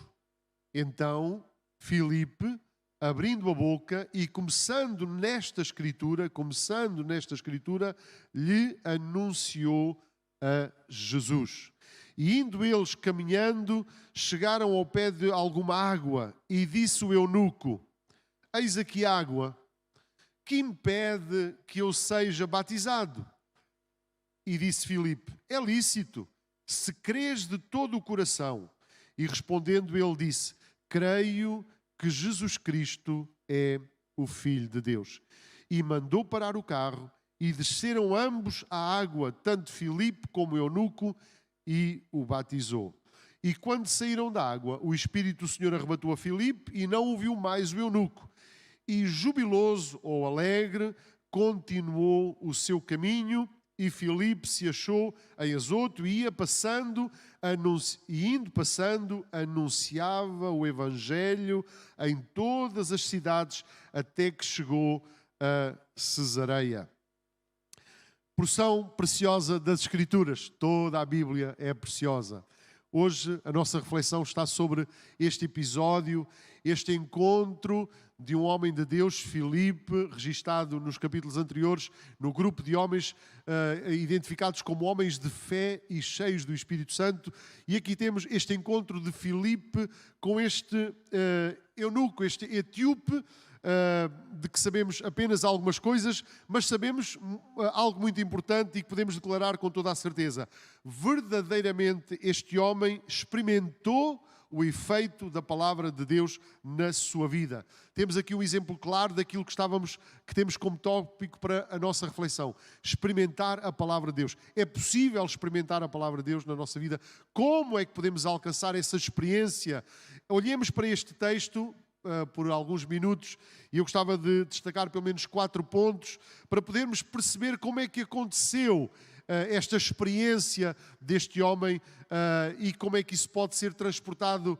A: Então Filipe, abrindo a boca e começando nesta escritura, lhe anunciou a Jesus. E indo eles caminhando, chegaram ao pé de alguma água, e disse o eunuco: eis aqui água, que impede que eu seja batizado? E disse Filipe: é lícito, se crês de todo o coração. E respondendo ele disse: creio que Jesus Cristo é o Filho de Deus. E mandou parar o carro, e desceram ambos à água, tanto Filipe como o eunuco, e o batizou. E quando saíram da água, o Espírito do Senhor arrebatou a Filipe, e não o viu mais o eunuco. E jubiloso ou alegre, continuou o seu caminho, e Filipe se achou em Azoto, e indo passando, anunciava o Evangelho em todas as cidades, até que chegou a Cesareia. Porção preciosa das Escrituras. Toda a Bíblia é preciosa. Hoje a nossa reflexão está sobre este episódio, este encontro de um homem de Deus, Filipe, registado nos capítulos anteriores, no grupo de homens identificados como homens de fé e cheios do Espírito Santo. E aqui temos este encontro de Filipe com este eunuco, este etíope, de que sabemos apenas algumas coisas, mas sabemos algo muito importante e que podemos declarar com toda a certeza. Verdadeiramente este homem experimentou o efeito da palavra de Deus na sua vida. Temos aqui um exemplo claro daquilo que temos como tópico para a nossa reflexão. Experimentar a palavra de Deus. É possível experimentar a palavra de Deus na nossa vida? Como é que podemos alcançar essa experiência? Olhemos para este texto por alguns minutos e eu gostava de destacar pelo menos 4 pontos para podermos perceber como é que aconteceu esta experiência deste homem e como é que isso pode ser transportado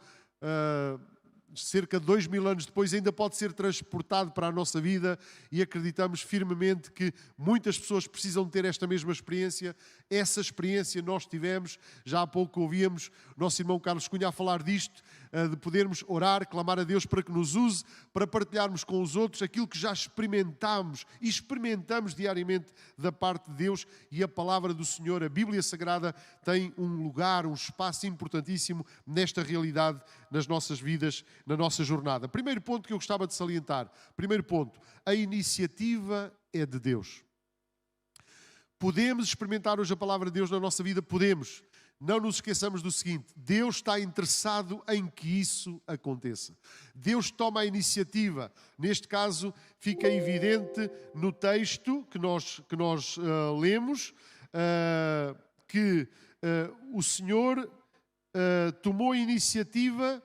A: cerca de 2000 anos depois, ainda pode ser transportado para a nossa vida e acreditamos firmemente que muitas pessoas precisam ter esta mesma experiência. Essa experiência nós tivemos, já há pouco ouvíamos o nosso irmão Carlos Cunha a falar disto, de podermos orar, clamar a Deus para que nos use, para partilharmos com os outros aquilo que já experimentamos e experimentamos diariamente da parte de Deus, e a palavra do Senhor, a Bíblia Sagrada, tem um lugar, um espaço importantíssimo nesta realidade, nas nossas vidas, na nossa jornada. Primeiro ponto que eu gostava de salientar. Primeiro ponto, a iniciativa é de Deus. Podemos experimentar hoje a palavra de Deus na nossa vida? Podemos. Não nos esqueçamos do seguinte: Deus está interessado em que isso aconteça. Deus toma a iniciativa. Neste caso, fica evidente no texto que nós lemos que o Senhor tomou a iniciativa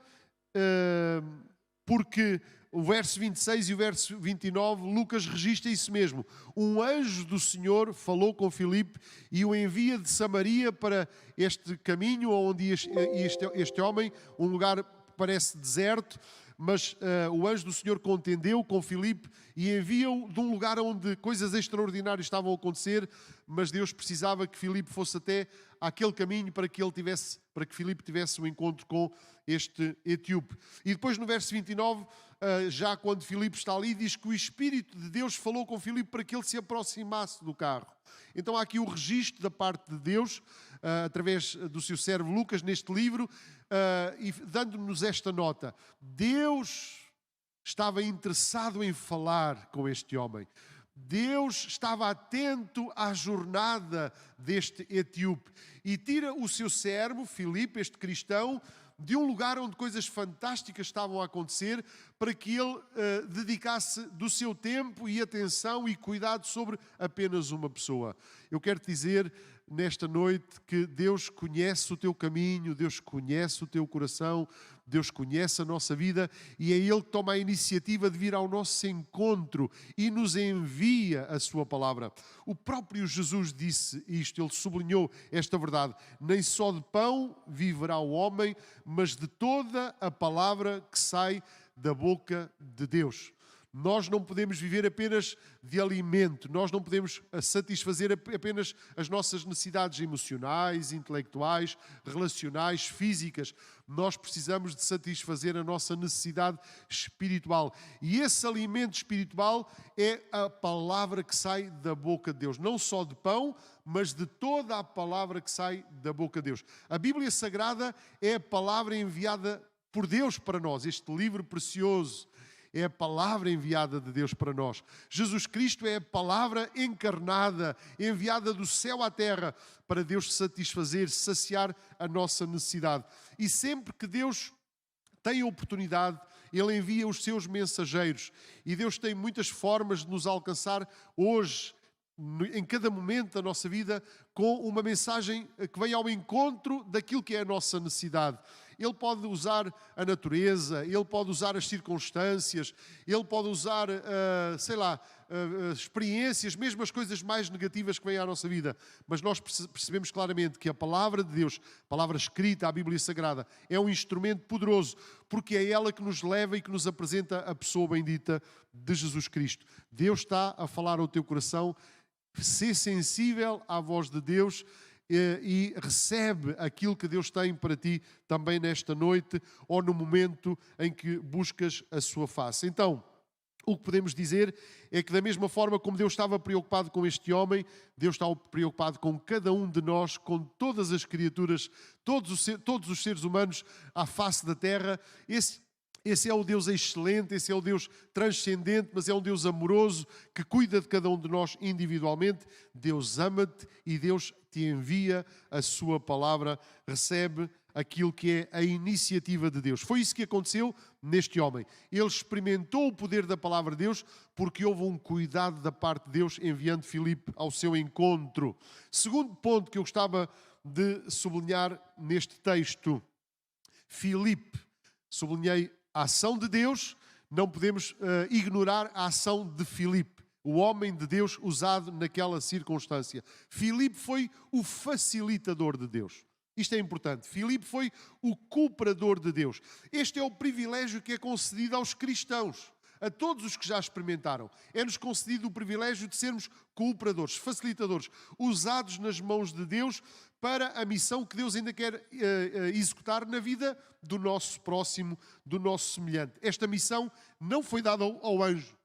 A: porque o verso 26 e o verso 29, Lucas registra isso mesmo. Um anjo do Senhor falou com Filipe e o envia de Samaria para este caminho onde este homem, um lugar que parece deserto, mas o anjo do Senhor contendeu com Filipe e envia-o de um lugar onde coisas extraordinárias estavam a acontecer, mas Deus precisava que Filipe fosse até aquele caminho para que Filipe tivesse um encontro com este etíope. E depois no verso 29, já quando Filipe está ali, diz que o Espírito de Deus falou com Filipe para que ele se aproximasse do carro. Então há aqui o registro da parte de Deus, através do seu servo Lucas, neste livro, e dando-nos esta nota. Deus estava interessado em falar com este homem. Deus estava atento à jornada deste etíope e tira o seu servo, Filipe, este cristão, de um lugar onde coisas fantásticas estavam a acontecer, para que ele dedicasse do seu tempo e atenção e cuidado sobre apenas uma pessoa. Eu quero te dizer nesta noite que Deus conhece o teu caminho, Deus conhece o teu coração, Deus conhece a nossa vida e é Ele que toma a iniciativa de vir ao nosso encontro e nos envia a sua palavra. O próprio Jesus disse isto, Ele sublinhou esta verdade: nem só de pão viverá o homem, mas de toda a palavra que sai da boca de Deus. Nós não podemos viver apenas de alimento, nós não podemos satisfazer apenas as nossas necessidades emocionais, intelectuais, relacionais, físicas. Nós precisamos de satisfazer a nossa necessidade espiritual. E esse alimento espiritual é a palavra que sai da boca de Deus. Não só de pão, mas de toda a palavra que sai da boca de Deus. A Bíblia Sagrada é a palavra enviada por Deus para nós, este livro precioso. É a palavra enviada de Deus para nós. Jesus Cristo é a palavra encarnada, enviada do céu à terra, para Deus satisfazer, saciar a nossa necessidade. E sempre que Deus tem a oportunidade, Ele envia os seus mensageiros. E Deus tem muitas formas de nos alcançar hoje, em cada momento da nossa vida, com uma mensagem que vem ao encontro daquilo que é a nossa necessidade. Ele pode usar a natureza, Ele pode usar as circunstâncias, Ele pode usar, experiências, mesmo as coisas mais negativas que vêm à nossa vida. Mas nós percebemos claramente que a palavra de Deus, a palavra escrita, a Bíblia Sagrada, é um instrumento poderoso, porque é ela que nos leva e que nos apresenta a pessoa bendita de Jesus Cristo. Deus está a falar ao teu coração, ser sensível à voz de Deus e recebe aquilo que Deus tem para ti também nesta noite ou no momento em que buscas a sua face. Então, o que podemos dizer é que da mesma forma como Deus estava preocupado com este homem, Deus está preocupado com cada um de nós, com todas as criaturas, todos os seres humanos à face da terra. Esse é o Deus excelente, esse é o Deus transcendente, mas é um Deus amoroso que cuida de cada um de nós individualmente. Deus ama-te e Deus te envia a sua palavra, recebe aquilo que é a iniciativa de Deus. Foi isso que aconteceu neste homem. Ele experimentou o poder da palavra de Deus porque houve um cuidado da parte de Deus enviando Filipe ao seu encontro. Segundo ponto que eu gostava de sublinhar neste texto. Filipe, sublinhei a ação de Deus, não podemos ignorar a ação de Filipe, o homem de Deus usado naquela circunstância. Filipe foi o facilitador de Deus. Isto é importante. Filipe foi o cooperador de Deus. Este é o privilégio que é concedido aos cristãos, a todos os que já experimentaram. É-nos concedido o privilégio de sermos cooperadores, facilitadores, usados nas mãos de Deus para a missão que Deus ainda quer executar na vida do nosso próximo, do nosso semelhante. Esta missão não foi dada ao anjo.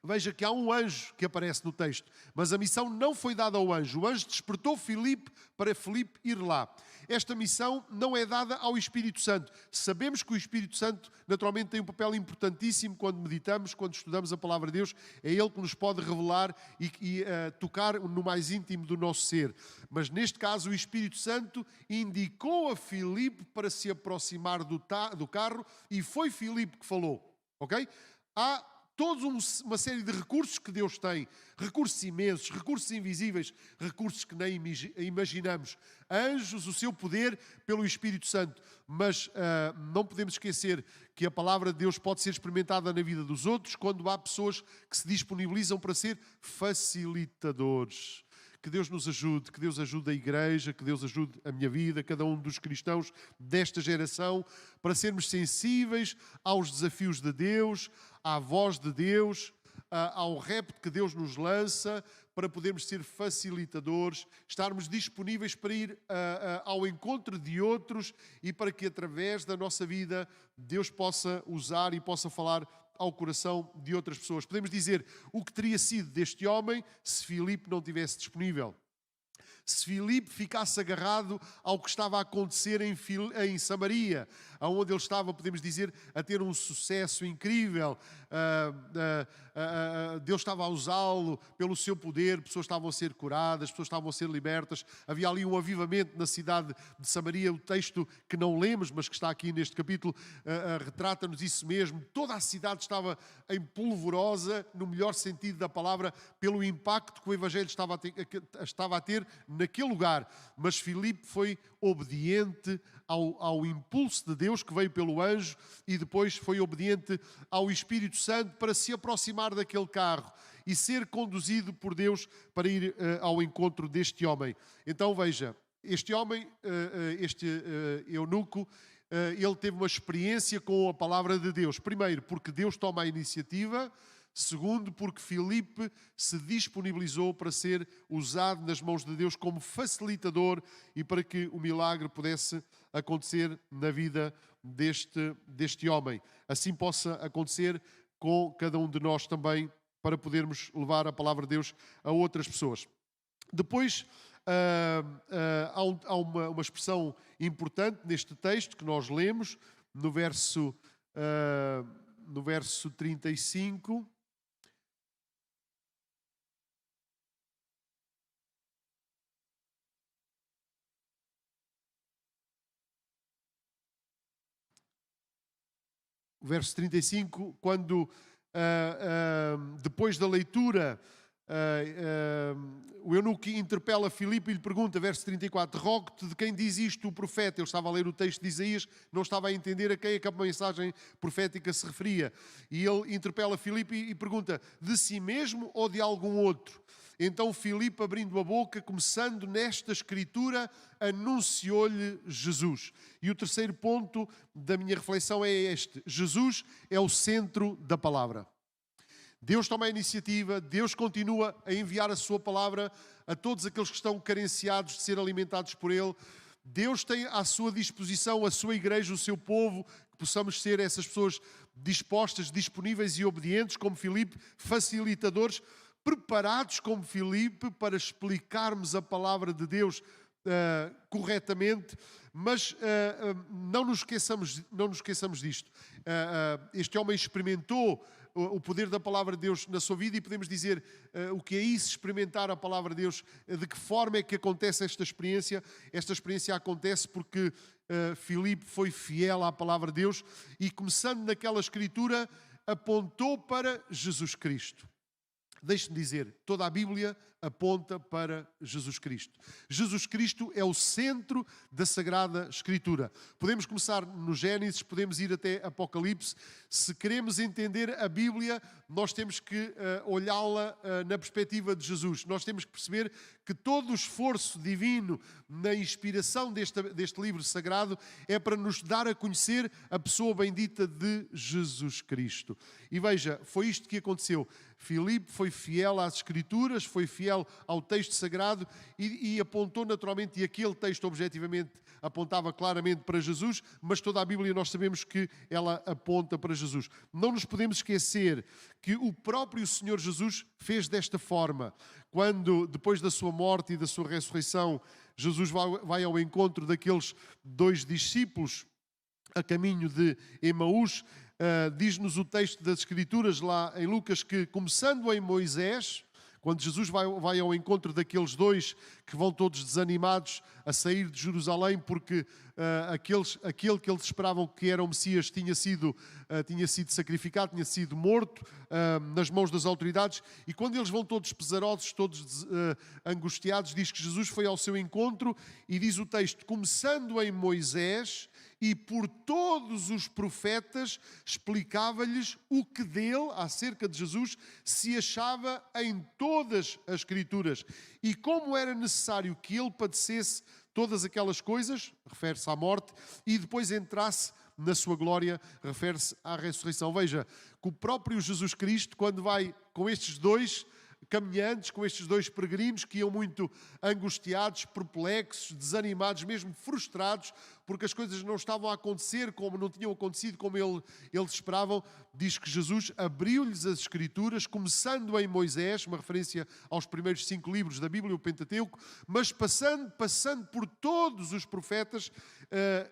A: Veja que há um anjo que aparece no texto, mas a missão não foi dada ao anjo. O anjo despertou Filipe para Filipe ir lá. Esta missão não é dada ao Espírito Santo. Sabemos que o Espírito Santo naturalmente tem um papel importantíssimo quando meditamos, quando estudamos a palavra de Deus. É Ele que nos pode revelar e tocar no mais íntimo do nosso ser. Mas neste caso o Espírito Santo indicou a Filipe para se aproximar do carro e foi Filipe que falou. Ok? Há toda uma série de recursos que Deus tem, recursos imensos, recursos invisíveis, recursos que nem imaginamos. Anjos, o seu poder pelo Espírito Santo. Mas não podemos esquecer que a palavra de Deus pode ser experimentada na vida dos outros quando há pessoas que se disponibilizam para ser facilitadores. Que Deus nos ajude, que Deus ajude a igreja, que Deus ajude a minha vida, cada um dos cristãos desta geração, para sermos sensíveis aos desafios de Deus, à voz de Deus, ao repto que Deus nos lança, para podermos ser facilitadores, estarmos disponíveis para ir ao encontro de outros e para que através da nossa vida Deus possa usar e possa falar ao coração de outras pessoas. Podemos dizer o que teria sido deste homem se Filipe não estivesse disponível. Se Filipe ficasse agarrado ao que estava a acontecer em Samaria, onde ele estava, podemos dizer, a ter um sucesso incrível. Deus estava a usá-lo pelo seu poder, pessoas estavam a ser curadas, pessoas estavam a ser libertas. Havia ali um avivamento na cidade de Samaria. O texto que não lemos, mas que está aqui neste capítulo, retrata-nos isso mesmo. Toda a cidade estava em polvorosa, no melhor sentido da palavra, pelo impacto que o Evangelho estava a ter naquele lugar. Mas Filipe foi obediente ao impulso de Deus que veio pelo anjo e depois foi obediente ao Espírito Santo para se aproximar daquele carro e ser conduzido por Deus para ir ao encontro deste homem. Então veja, este homem, este eunuco, ele teve uma experiência com a palavra de Deus. Primeiro, porque Deus toma a iniciativa. Segundo, porque Filipe se disponibilizou para ser usado nas mãos de Deus como facilitador e para que o milagre pudesse acontecer na vida deste homem. Assim possa acontecer com cada um de nós também, para podermos levar a palavra de Deus a outras pessoas. Depois, há uma expressão importante neste texto que nós lemos, no verso 35. Verso 35, quando depois da leitura o eunuco interpela Filipe e lhe pergunta, verso 34, rogo-te de quem diz isto o profeta. Ele estava a ler o texto de Isaías, não estava a entender a quem é que a mensagem profética se referia. E ele interpela Filipe e pergunta, de si mesmo ou de algum outro? Então Filipe, abrindo a boca, começando nesta escritura, anunciou-lhe Jesus. E o terceiro ponto da minha reflexão é este. Jesus é o centro da palavra. Deus toma a iniciativa, Deus continua a enviar a sua palavra a todos aqueles que estão carenciados de ser alimentados por Ele. Deus tem à sua disposição a sua igreja, o seu povo, que possamos ser essas pessoas dispostas, disponíveis e obedientes, como Filipe, facilitadores, preparados como Filipe para explicarmos a palavra de Deus corretamente, mas não nos esqueçamos disto. Este homem experimentou o poder da palavra de Deus na sua vida e podemos dizer o que é isso, experimentar a palavra de Deus, de que forma é que acontece esta experiência? Esta experiência acontece porque Filipe foi fiel à palavra de Deus e, começando naquela escritura, apontou para Jesus Cristo. Deixe-me dizer, toda a Bíblia aponta para Jesus Cristo. Jesus Cristo é o centro da Sagrada Escritura. Podemos começar no Gênesis, podemos ir até Apocalipse. Se queremos entender a Bíblia, nós temos que olhá-la na perspectiva de Jesus. Nós temos que perceber que todo o esforço divino na inspiração deste livro sagrado é para nos dar a conhecer a pessoa bendita de Jesus Cristo. E veja, foi isto que aconteceu. Filipe foi fiel às Escrituras, foi fiel ao texto sagrado e apontou naturalmente, e aquele texto objetivamente apontava claramente para Jesus, mas toda a Bíblia nós sabemos que ela aponta para Jesus. Não nos podemos esquecer que o próprio Senhor Jesus fez desta forma. Quando, depois da sua morte e da sua ressurreição, Jesus vai ao encontro daqueles 2 discípulos a caminho de Emaús, diz-nos o texto das Escrituras lá em Lucas que, começando em Moisés, quando Jesus vai ao encontro daqueles 2 que vão todos desanimados a sair de Jerusalém porque aquele que eles esperavam que era o Messias tinha sido sacrificado, tinha sido morto nas mãos das autoridades, e quando eles vão todos pesarosos, todos angustiados, diz que Jesus foi ao seu encontro e diz o texto, começando em Moisés e por todos os profetas, explicava-lhes o que dele, acerca de Jesus, se achava em todas as Escrituras. E como era necessário que ele padecesse todas aquelas coisas, refere-se à morte, e depois entrasse na sua glória, refere-se à ressurreição. Veja, que o próprio Jesus Cristo, quando vai com estes 2 caminhantes, com estes 2 peregrinos que iam muito angustiados, perplexos, desanimados, mesmo frustrados, porque as coisas não estavam a acontecer como não tinham acontecido, como eles esperavam, diz que Jesus abriu-lhes as Escrituras, começando em Moisés, uma referência aos primeiros 5 livros da Bíblia, o Pentateuco, mas passando por todos os profetas,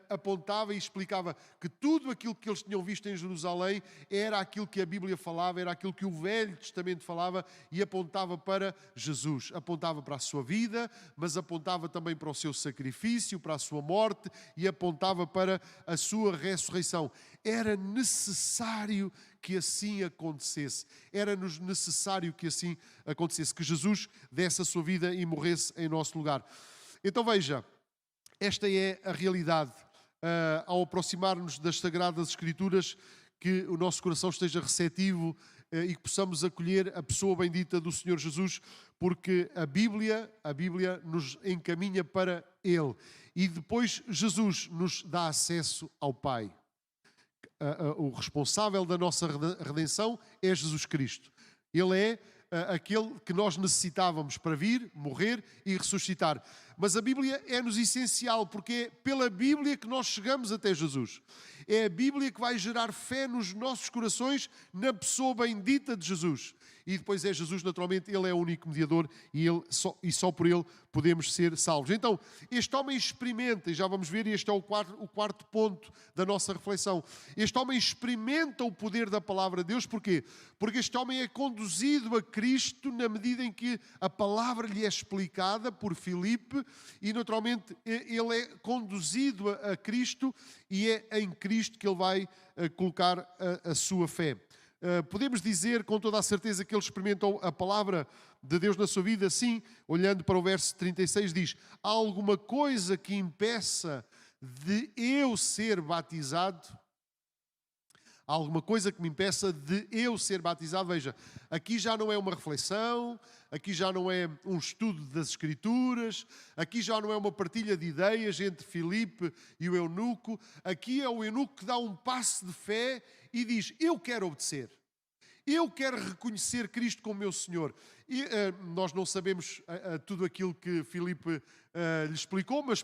A: apontava e explicava que tudo aquilo que eles tinham visto em Jerusalém era aquilo que a Bíblia falava, era aquilo que o Velho Testamento falava e apontava para Jesus, apontava para a sua vida, mas apontava também para o seu sacrifício, para a sua morte e apontava para a sua ressurreição. Era necessário que assim acontecesse. Era-nos necessário que assim acontecesse, que Jesus desse a sua vida e morresse em nosso lugar. Então veja, esta é a realidade. Ao aproximar-nos das Sagradas Escrituras, que o nosso coração esteja receptivo e que possamos acolher a pessoa bendita do Senhor Jesus, porque a Bíblia nos encaminha para Ele. E depois Jesus nos dá acesso ao Pai. O responsável da nossa redenção é Jesus Cristo. Ele é aquele que nós necessitávamos para vir, morrer e ressuscitar. Mas a Bíblia é-nos essencial, porque é pela Bíblia que nós chegamos até Jesus. É a Bíblia que vai gerar fé nos nossos corações na pessoa bendita de Jesus. E depois é Jesus, naturalmente, Ele é o único mediador e só por Ele podemos ser salvos. Então, este homem experimenta, e já vamos ver, e este é o quarto ponto da nossa reflexão. Este homem experimenta o poder da palavra de Deus. Porquê? Porque este homem é conduzido a Cristo na medida em que a palavra lhe é explicada por Filipe e, naturalmente, ele é conduzido a Cristo e é em Cristo que ele vai colocar a sua fé. Podemos dizer com toda a certeza que ele experimentou a palavra de Deus na sua vida? Sim, olhando para o verso 36 diz: há alguma coisa que impeça de eu ser batizado? Há alguma coisa que me impeça de eu ser batizado? Veja, aqui já não é uma reflexão, aqui já não é um estudo das Escrituras, aqui já não é uma partilha de ideias entre Filipe e o eunuco, aqui é o eunuco que dá um passo de fé e diz: eu quero obedecer, eu quero reconhecer Cristo como meu Senhor. E nós não sabemos tudo aquilo que Filipe lhe explicou, mas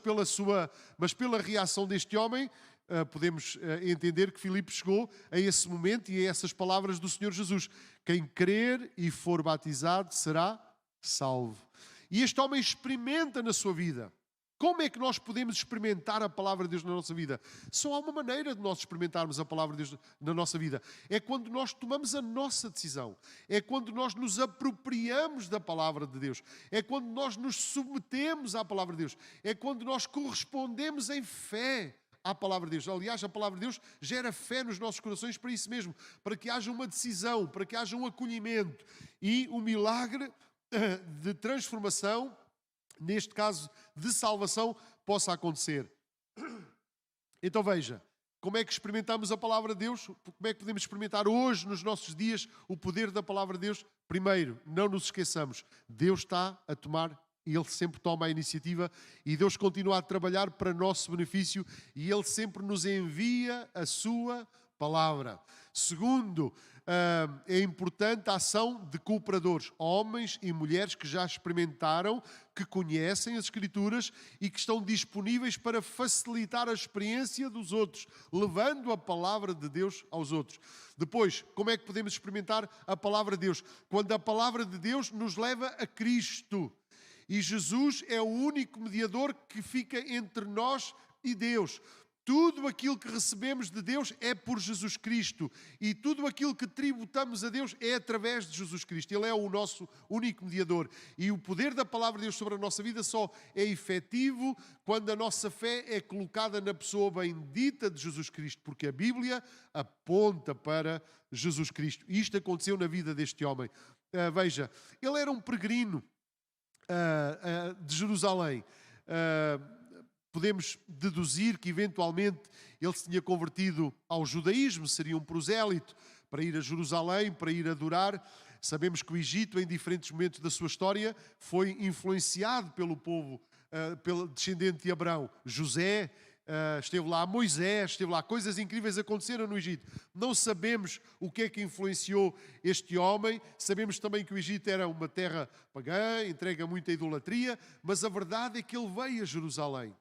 A: pela reação deste homem, podemos entender que Filipe chegou a esse momento e a essas palavras do Senhor Jesus: quem crer e for batizado será salvo. E este homem experimenta na sua vida. Como é que nós podemos experimentar a palavra de Deus na nossa vida? Só há uma maneira de nós experimentarmos a palavra de Deus na nossa vida. É quando nós tomamos a nossa decisão. É quando nós nos apropriamos da palavra de Deus. É quando nós nos submetemos à palavra de Deus. É quando nós correspondemos em fé à palavra de Deus. Aliás, a palavra de Deus gera fé nos nossos corações para isso mesmo. Para que haja uma decisão, para que haja um acolhimento. E o milagre de transformação, neste caso de salvação, possa acontecer. Então veja, como é que experimentamos a palavra de Deus? Como é que podemos experimentar hoje, nos nossos dias, o poder da palavra de Deus? Primeiro, não nos esqueçamos, Deus está a tomar, e Ele sempre toma a iniciativa, e Deus continua a trabalhar para nosso benefício, e Ele sempre nos envia a sua palavra. Segundo, é importante a ação de cooperadores, homens e mulheres que já experimentaram, que conhecem as Escrituras e que estão disponíveis para facilitar a experiência dos outros, levando a palavra de Deus aos outros. Depois, como é que podemos experimentar a palavra de Deus? Quando a palavra de Deus nos leva a Cristo. E Jesus é o único mediador que fica entre nós e Deus. Tudo aquilo que recebemos de Deus é por Jesus Cristo. E tudo aquilo que tributamos a Deus é através de Jesus Cristo. Ele é o nosso único mediador. E o poder da palavra de Deus sobre a nossa vida só é efetivo quando a nossa fé é colocada na pessoa bendita de Jesus Cristo. Porque a Bíblia aponta para Jesus Cristo. E isto aconteceu na vida deste homem. Veja, ele era um peregrino de Jerusalém. Podemos deduzir que eventualmente ele se tinha convertido ao judaísmo, seria um prosélito para ir a Jerusalém, para ir adorar. Sabemos que o Egito, em diferentes momentos da sua história, foi influenciado pelo povo, pelo descendente de Abraão. José, esteve lá Moisés, esteve lá, coisas incríveis aconteceram no Egito. Não sabemos o que é que influenciou este homem, sabemos também que o Egito era uma terra pagã, entregue a muita idolatria, mas a verdade é que ele veio a Jerusalém.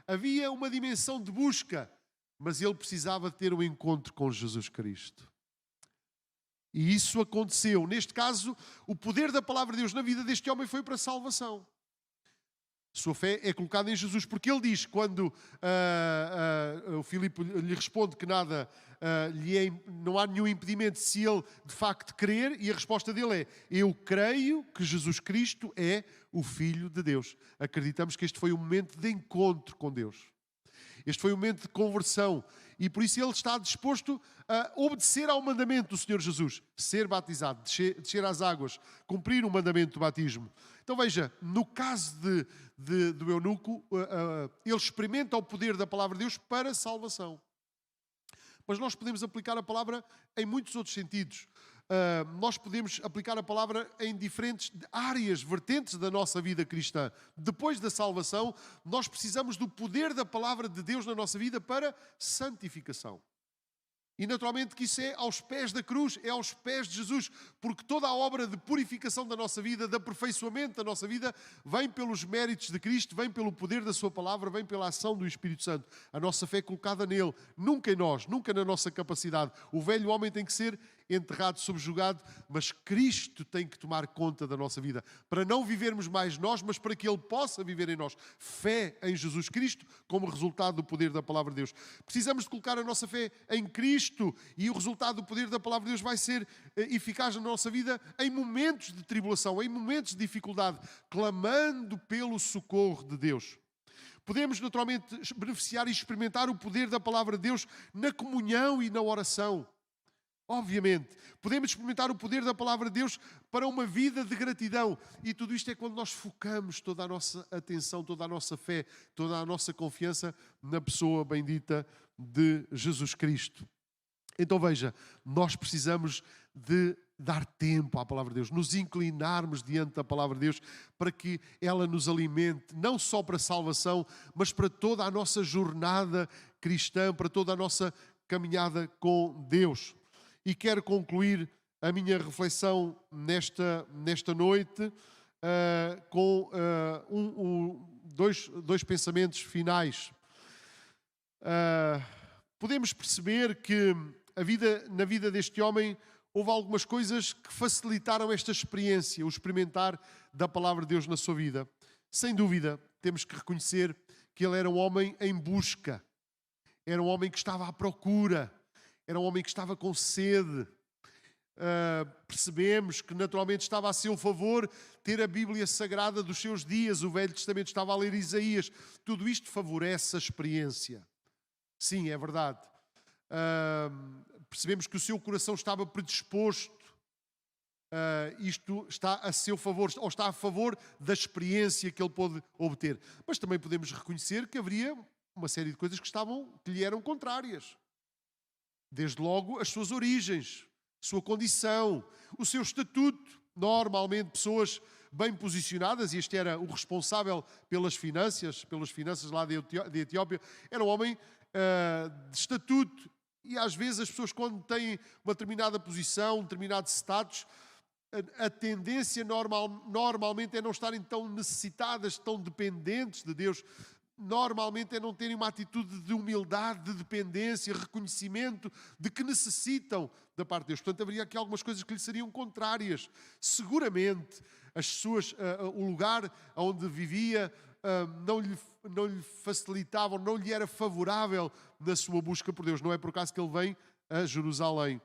A: Havia uma dimensão de busca, mas ele precisava ter um encontro com Jesus Cristo. E isso aconteceu. Neste caso, o poder da palavra de Deus na vida deste homem foi para a salvação. Sua fé é colocada em Jesus, porque ele diz, quando o Filipe lhe responde que nada não há nenhum impedimento se ele de facto crer, e a resposta dele é: eu creio que Jesus Cristo é o Filho de Deus. Acreditamos que este foi um momento de encontro com Deus. Este foi um momento de conversão, e por isso ele está disposto a obedecer ao mandamento do Senhor Jesus, ser batizado, descer às águas, cumprir o mandamento do batismo. Então veja, no caso do eunuco, ele experimenta o poder da palavra de Deus para a salvação. Mas nós podemos aplicar a palavra em muitos outros sentidos. Nós podemos aplicar a palavra em diferentes áreas, vertentes da nossa vida cristã. Depois da salvação, nós precisamos do poder da palavra de Deus na nossa vida para santificação. E naturalmente que isso é aos pés da cruz, é aos pés de Jesus, porque toda a obra de purificação da nossa vida, de aperfeiçoamento da nossa vida, vem pelos méritos de Cristo, vem pelo poder da sua palavra, vem pela ação do Espírito Santo. A nossa fé é colocada nele, nunca em nós, nunca na nossa capacidade. O velho homem tem que ser enterrado, subjugado, mas Cristo tem que tomar conta da nossa vida, para não vivermos mais nós, mas para que Ele possa viver em nós. Fé em Jesus Cristo como resultado do poder da palavra de Deus. Precisamos de colocar a nossa fé em Cristo, e o resultado do poder da palavra de Deus vai ser eficaz na nossa vida em momentos de tribulação, em momentos de dificuldade, clamando pelo socorro de Deus. Podemos naturalmente beneficiar e experimentar o poder da palavra de Deus na comunhão e na oração. Obviamente, podemos experimentar o poder da palavra de Deus para uma vida de gratidão. E tudo isto é quando nós focamos toda a nossa atenção, toda a nossa fé, toda a nossa confiança na pessoa bendita de Jesus Cristo. Então veja, nós precisamos de dar tempo à palavra de Deus, nos inclinarmos diante da palavra de Deus para que ela nos alimente, não só para a salvação, mas para toda a nossa jornada cristã, para toda a nossa caminhada com Deus. E quero concluir a minha reflexão nesta noite com dois pensamentos finais. Podemos perceber que na vida deste homem houve algumas coisas que facilitaram esta experiência, o experimentar da palavra de Deus na sua vida. Sem dúvida, temos que reconhecer que ele era um homem em busca, era um homem que estava à procura, era um homem que estava com sede. Percebemos que naturalmente estava a seu favor ter a Bíblia Sagrada dos seus dias, o Velho Testamento, estava a ler Isaías. Tudo isto favorece a experiência. Sim, é verdade. Percebemos que o seu coração estava predisposto isto está a seu favor, ou está a favor da experiência que ele pôde obter. Mas também podemos reconhecer que haveria uma série de coisas que lhe eram contrárias. Desde logo as suas origens, sua condição, o seu estatuto. Normalmente pessoas bem posicionadas, e este era o responsável pelas finanças lá de Etiópia, era um homem de estatuto. E às vezes as pessoas, quando têm uma determinada posição, um determinado status, a tendência normalmente é não estarem tão necessitadas, tão dependentes de Deus. Normalmente é não terem uma atitude de humildade, de dependência, reconhecimento de que necessitam da parte de Deus. Portanto, haveria aqui algumas coisas que lhe seriam contrárias. Seguramente, o lugar onde vivia não lhe facilitavam, não lhe era favorável na sua busca por Deus. Não é por acaso que ele vem a Jerusalém.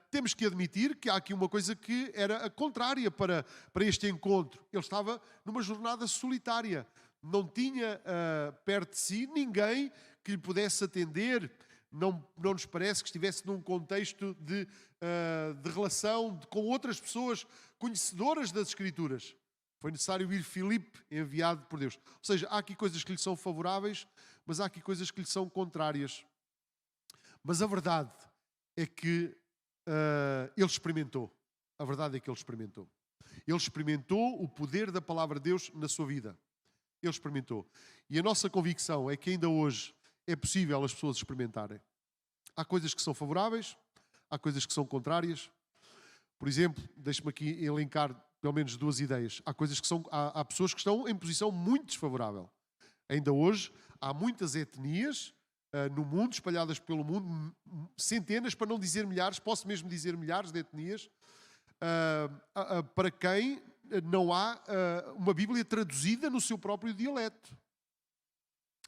A: Temos que admitir que há aqui uma coisa que era a contrária para este encontro. Ele estava numa jornada solitária. Não tinha perto de si ninguém que lhe pudesse atender. Não nos parece que estivesse num contexto de relação com outras pessoas conhecedoras das Escrituras. Foi necessário vir Filipe, enviado por Deus. Ou seja, há aqui coisas que lhe são favoráveis, mas há aqui coisas que lhe são contrárias. Mas a verdade é que ele experimentou. A verdade é que ele experimentou. Ele experimentou o poder da palavra de Deus na sua vida. Ele experimentou. E a nossa convicção é que ainda hoje é possível as pessoas experimentarem. Há coisas que são favoráveis, há coisas que são contrárias. Por exemplo, deixe-me aqui elencar pelo menos duas ideias. Há pessoas que estão em posição muito desfavorável. Ainda hoje há muitas etnias no mundo, espalhadas pelo mundo, centenas, para não dizer milhares, posso mesmo dizer milhares de etnias, para quem não há uma Bíblia traduzida no seu próprio dialeto.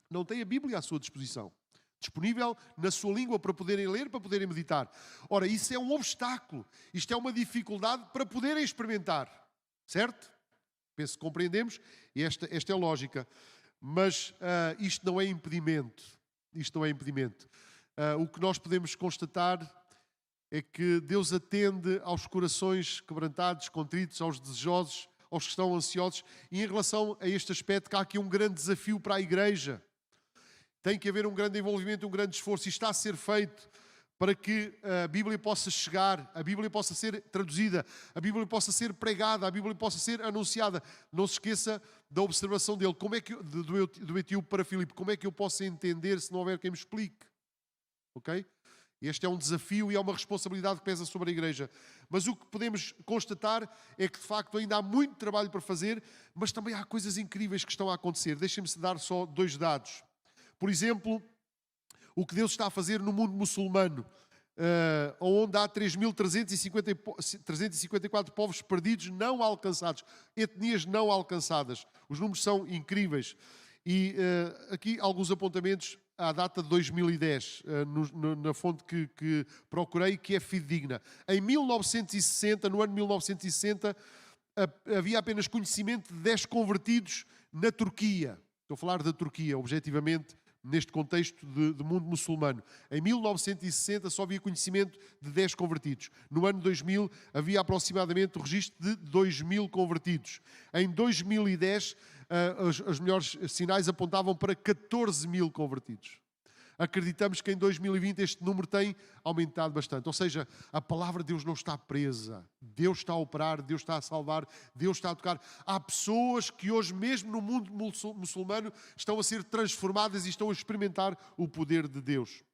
A: Não tem a Bíblia à sua disposição, disponível na sua língua para poderem ler, para poderem meditar. Ora, isso é um obstáculo, isto é uma dificuldade para poderem experimentar, certo? Penso que compreendemos, e esta é a lógica. Mas isto não é impedimento. Isto não é impedimento. O que nós podemos constatar é que Deus atende aos corações quebrantados, contritos, aos desejosos, aos que estão ansiosos. E em relação a este aspecto, que há aqui um grande desafio para a Igreja. Tem que haver um grande envolvimento, um grande esforço, e está a ser feito para que a Bíblia possa chegar, a Bíblia possa ser traduzida, a Bíblia possa ser pregada, a Bíblia possa ser anunciada. Não se esqueça da observação dele, do etíope para Filipe. Como é que eu posso entender se não houver quem me explique? Ok? Este é um desafio e é uma responsabilidade que pesa sobre a Igreja. Mas o que podemos constatar é que, de facto, ainda há muito trabalho para fazer, mas também há coisas incríveis que estão a acontecer. Deixem-me dar só 2 dados. Por exemplo, o que Deus está a fazer no mundo muçulmano, onde há 3.354 povos perdidos, não alcançados, etnias não alcançadas. Os números são incríveis. E aqui alguns apontamentos à data de 2010, na fonte que procurei, que é fidedigna. Em 1960, no ano 1960, havia apenas conhecimento de 10 convertidos na Turquia. Estou a falar da Turquia, objetivamente, neste contexto de mundo muçulmano. Em 1960 só havia conhecimento de 10 convertidos. No ano 2000 havia aproximadamente o registro de 2.000 convertidos. Em 2010 os melhores sinais apontavam para 14.000 convertidos. Acreditamos que em 2020 este número tem aumentado bastante. Ou seja, a palavra de Deus não está presa. Deus está a operar, Deus está a salvar, Deus está a tocar. Há pessoas que hoje, mesmo no mundo muçulmano, estão a ser transformadas e estão a experimentar o poder de Deus.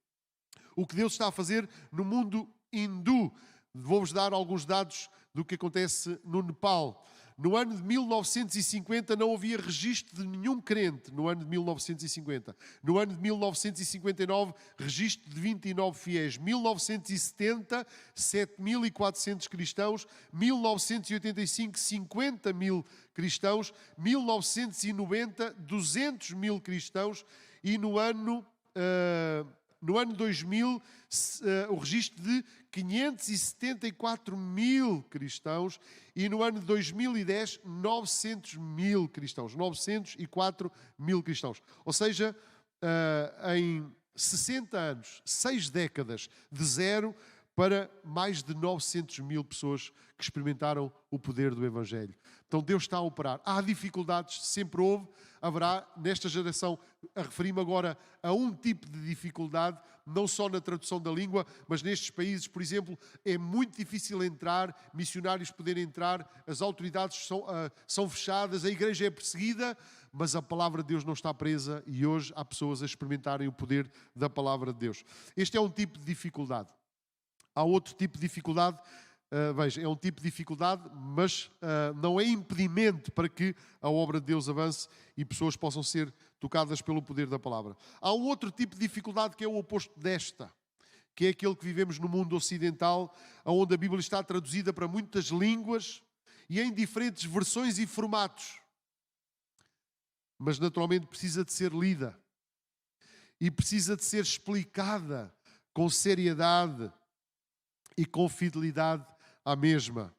A: O que Deus está a fazer no mundo hindu. Vou-vos dar alguns dados do que acontece no Nepal. No ano de 1950 não havia registro de nenhum crente, no ano de 1950. No ano de 1959, registro de 29 fiéis. 1970, 7.400 cristãos. 1985, 50.000 cristãos. 1990, 200.000 cristãos. E no ano 2000, o registro de 574.000 cristãos, e no ano de 2010, 900.000 cristãos. 904.000 cristãos. Ou seja, em 60 anos, 6 décadas, de 0 para mais de 900 mil pessoas que experimentaram o poder do Evangelho. Então Deus está a operar. Há dificuldades, sempre houve, haverá nesta geração. Referi-me agora a um tipo de dificuldade, não só na tradução da língua, mas nestes países, por exemplo, é muito difícil entrar, missionários poderem entrar, as autoridades são fechadas, a igreja é perseguida, mas a palavra de Deus não está presa e hoje há pessoas a experimentarem o poder da palavra de Deus. Este é um tipo de dificuldade. Há outro tipo de dificuldade, veja, é um tipo de dificuldade, mas não é impedimento para que a obra de Deus avance e pessoas possam ser tocadas pelo poder da palavra. Há um outro tipo de dificuldade que é o oposto desta, que é aquele que vivemos no mundo ocidental, onde a Bíblia está traduzida para muitas línguas e em diferentes versões e formatos. Mas naturalmente precisa de ser lida e precisa de ser explicada com seriedade e com fidelidade à mesma.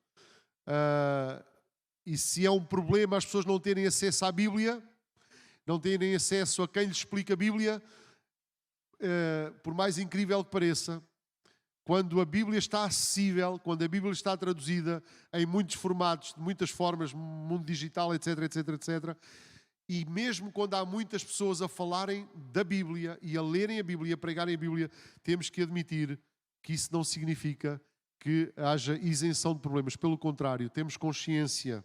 A: E se é um problema as pessoas não terem acesso à Bíblia, não terem acesso a quem lhes explica a Bíblia, por mais incrível que pareça, quando a Bíblia está acessível, quando a Bíblia está traduzida em muitos formatos, de muitas formas, mundo digital, etc, etc, etc, e mesmo quando há muitas pessoas a falarem da Bíblia e a lerem a Bíblia e a pregarem a Bíblia, temos que admitir que isso não significa que haja isenção de problemas. Pelo contrário, temos consciência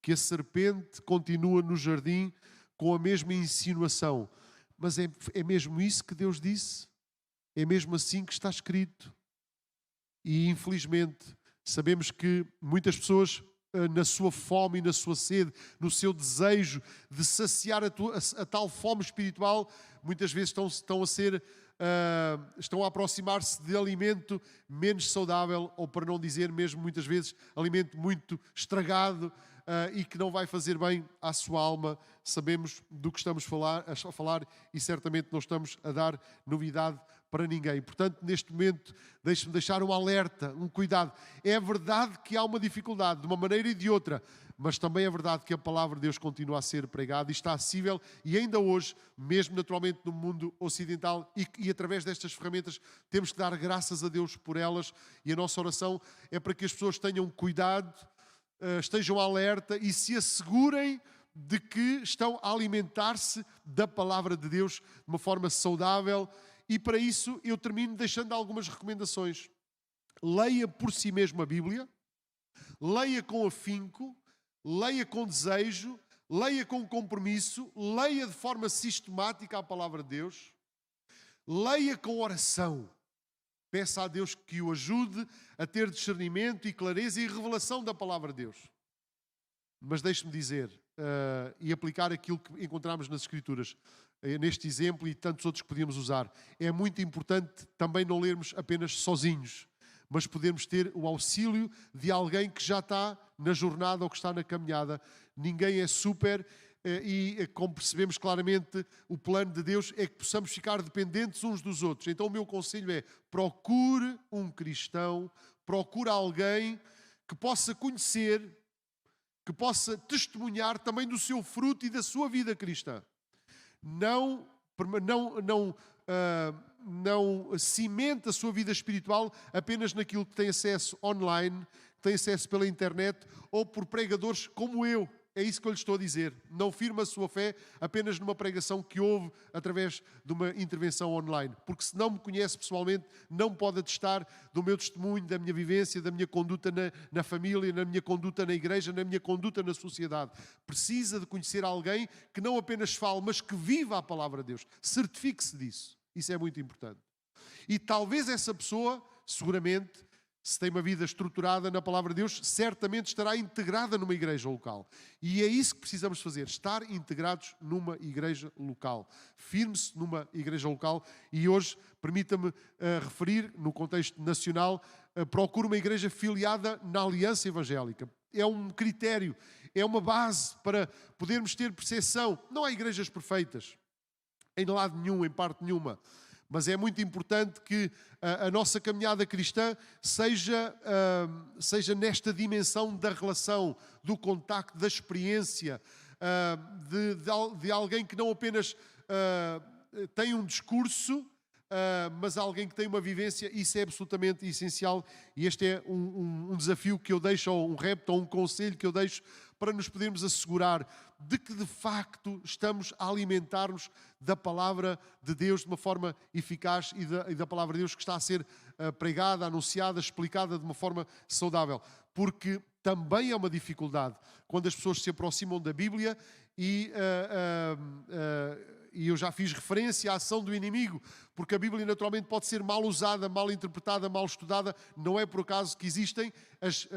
A: que a serpente continua no jardim com a mesma insinuação. Mas é mesmo isso que Deus disse? É mesmo assim que está escrito? E infelizmente sabemos que muitas pessoas, na sua fome e na sua sede, no seu desejo de saciar a tal fome espiritual, muitas vezes estão a aproximar-se de alimento menos saudável, ou para não dizer mesmo muitas vezes alimento muito estragado e que não vai fazer bem à sua alma. Sabemos do que estamos a falar e certamente não estamos a dar novidade para ninguém. Portanto, neste momento, deixe-me deixar um alerta, um cuidado. É verdade que há uma dificuldade de uma maneira e de outra, mas também é verdade que a palavra de Deus continua a ser pregada e está acessível, e ainda hoje, mesmo naturalmente no mundo ocidental, e através destas ferramentas, temos que dar graças a Deus por elas, e a nossa oração é para que as pessoas tenham cuidado, estejam alerta e se assegurem de que estão a alimentar-se da palavra de Deus de uma forma saudável. E para isso eu termino deixando algumas recomendações. Leia por si mesmo a Bíblia, leia com afinco, leia com desejo, leia com compromisso, leia de forma sistemática a palavra de Deus, leia com oração. Peça a Deus que o ajude a ter discernimento e clareza e revelação da palavra de Deus. Mas deixe-me dizer e aplicar aquilo que encontramos nas Escrituras, neste exemplo e tantos outros que podíamos usar. É muito importante também não lermos apenas sozinhos, mas podermos ter o auxílio de alguém que já está na jornada ou que está na caminhada. Ninguém é super e, como percebemos claramente, o plano de Deus é que possamos ficar dependentes uns dos outros. Então o meu conselho é: procure um cristão, procure alguém que possa conhecer, que possa testemunhar também do seu fruto e da sua vida cristã. Não cimente a sua vida espiritual apenas naquilo que tem acesso online, que tem acesso pela internet ou por pregadores como eu. É isso que eu lhe estou a dizer. Não firme a sua fé apenas numa pregação que houve através de uma intervenção online. Porque se não me conhece pessoalmente, não pode atestar do meu testemunho, da minha vivência, da minha conduta na família, na minha conduta na igreja, na minha conduta na sociedade. Precisa de conhecer alguém que não apenas fale, mas que viva a palavra de Deus. Certifique-se disso. Isso é muito importante. E talvez essa pessoa, seguramente, se tem uma vida estruturada na palavra de Deus, certamente estará integrada numa igreja local. E é isso que precisamos fazer, estar integrados numa igreja local. Firme-se numa igreja local. E hoje, permita-me referir, no contexto nacional, procure uma igreja filiada na Aliança Evangélica. É um critério, é uma base para podermos ter percepção. Não há igrejas perfeitas, em lado nenhum, em parte nenhuma. Mas é muito importante que a nossa caminhada cristã seja nesta dimensão da relação, do contacto, da experiência, de alguém que não apenas tem um discurso, mas alguém que tem uma vivência, isso é absolutamente essencial. E este é um desafio que eu deixo, ou um repto, ou um conselho que eu deixo, para nos podermos assegurar de que de facto estamos a alimentar-nos da palavra de Deus de uma forma eficaz e da palavra de Deus que está a ser pregada, anunciada, explicada de uma forma saudável. Porque também é uma dificuldade quando as pessoas se aproximam da Bíblia e eu já fiz referência à ação do inimigo, porque a Bíblia naturalmente pode ser mal usada, mal interpretada, mal estudada. Não é por acaso que existem as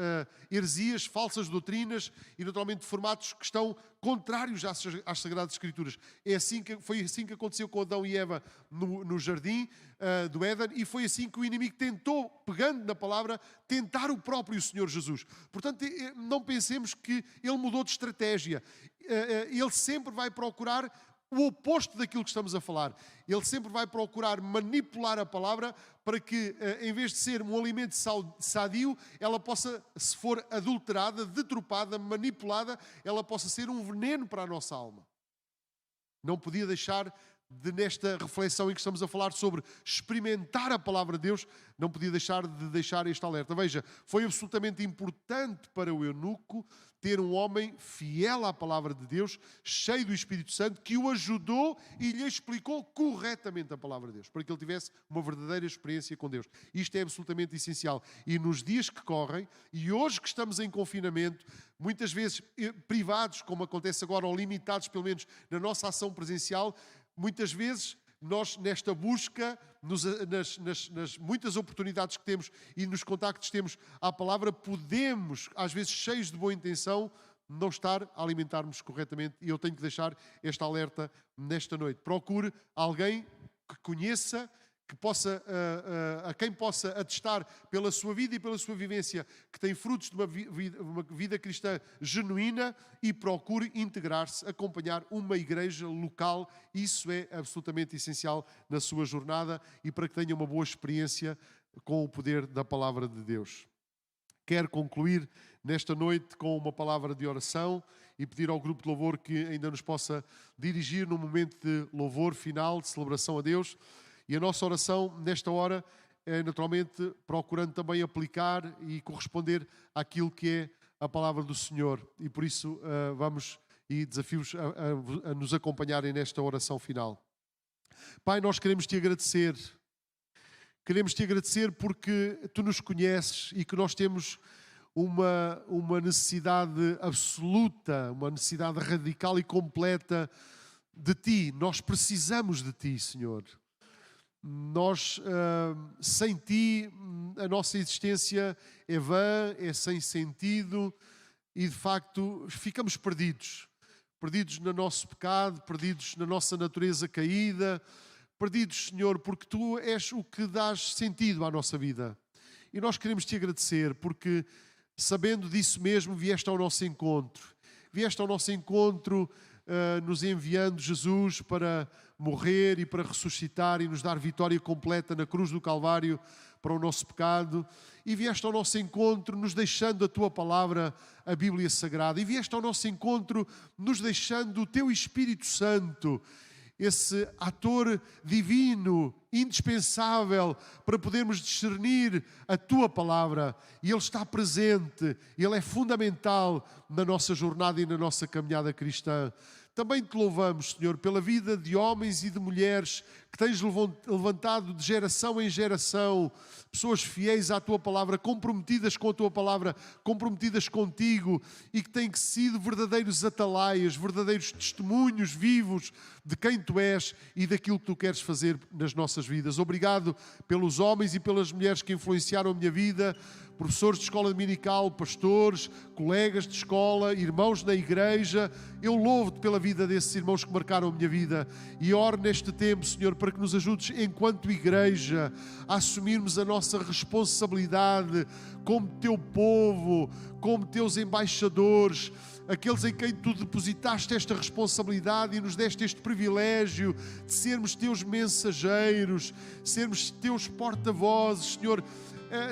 A: heresias, falsas doutrinas e naturalmente formatos que estão contrários às Sagradas Escrituras. Foi assim que aconteceu com Adão e Eva no jardim do Éden, e foi assim que o inimigo tentou, pegando na palavra, tentar o próprio Senhor Jesus. Portanto, não pensemos que ele mudou de estratégia. Ele sempre vai procurar o oposto daquilo que estamos a falar. Ele sempre vai procurar manipular a palavra para que, em vez de ser um alimento sadio, ela possa, se for adulterada, deturpada, manipulada, ela possa ser um veneno para a nossa alma. Não podia deixar de, nesta reflexão em que estamos a falar sobre experimentar a palavra de Deus, não podia deixar de deixar este alerta. Veja, foi absolutamente importante para o eunuco ter um homem fiel à palavra de Deus, cheio do Espírito Santo, que o ajudou e lhe explicou corretamente a palavra de Deus, para que ele tivesse uma verdadeira experiência com Deus. Isto é absolutamente essencial. E nos dias que correm, e hoje que estamos em confinamento, muitas vezes privados, como acontece agora, ou limitados pelo menos na nossa ação presencial, muitas vezes nós, nesta busca, nas muitas oportunidades que temos e nos contactos que temos à palavra, podemos, às vezes cheios de boa intenção, não estar a alimentar-nos corretamente. E eu tenho que deixar este alerta nesta noite. Procure alguém que conheça, que possa, a quem possa atestar pela sua vida e pela sua vivência que tem frutos de uma vida cristã genuína, e procure integrar-se, acompanhar uma igreja local. Isso é absolutamente essencial na sua jornada e para que tenha uma boa experiência com o poder da palavra de Deus. Quero concluir nesta noite com uma palavra de oração e pedir ao grupo de louvor que ainda nos possa dirigir num momento de louvor final, de celebração a Deus. E a nossa oração nesta hora é naturalmente procurando também aplicar e corresponder àquilo que é a palavra do Senhor. E por isso vamos e desafio-vos a nos acompanharem nesta oração final. Pai, nós queremos te agradecer. Queremos te agradecer porque tu nos conheces e que nós temos uma necessidade absoluta, uma necessidade radical e completa de ti. Nós precisamos de ti, Senhor. Nós, sem ti, a nossa existência é vã, é sem sentido e, de facto, ficamos perdidos. Perdidos no nosso pecado, perdidos na nossa natureza caída, perdidos, Senhor, porque tu és o que dás sentido à nossa vida. E nós queremos te agradecer porque, sabendo disso mesmo, vieste ao nosso encontro. Vieste ao nosso encontro nos enviando Jesus para morrer e para ressuscitar e nos dar vitória completa na cruz do Calvário para o nosso pecado. E vieste ao nosso encontro nos deixando a tua palavra, a Bíblia Sagrada. E vieste ao nosso encontro nos deixando o teu Espírito Santo, esse ator divino, indispensável para podermos discernir a tua palavra. E ele está presente, ele é fundamental na nossa jornada e na nossa caminhada cristã. Também te louvamos, Senhor, pela vida de homens e de mulheres que tens levantado de geração em geração, pessoas fiéis à tua palavra, comprometidas com a tua palavra, comprometidas contigo, e que têm sido verdadeiros atalaias, verdadeiros testemunhos vivos de quem tu és e daquilo que tu queres fazer nas nossas vidas. Obrigado pelos homens e pelas mulheres que influenciaram a minha vida, professores de escola dominical, pastores, colegas de escola, irmãos na igreja. Eu louvo-te pela vida desses irmãos que marcaram a minha vida e oro neste tempo, Senhor, para que nos ajudes enquanto igreja a assumirmos a nossa responsabilidade como teu povo, como teus embaixadores, aqueles em quem tu depositaste esta responsabilidade e nos deste este privilégio de sermos teus mensageiros, sermos teus porta-vozes, Senhor.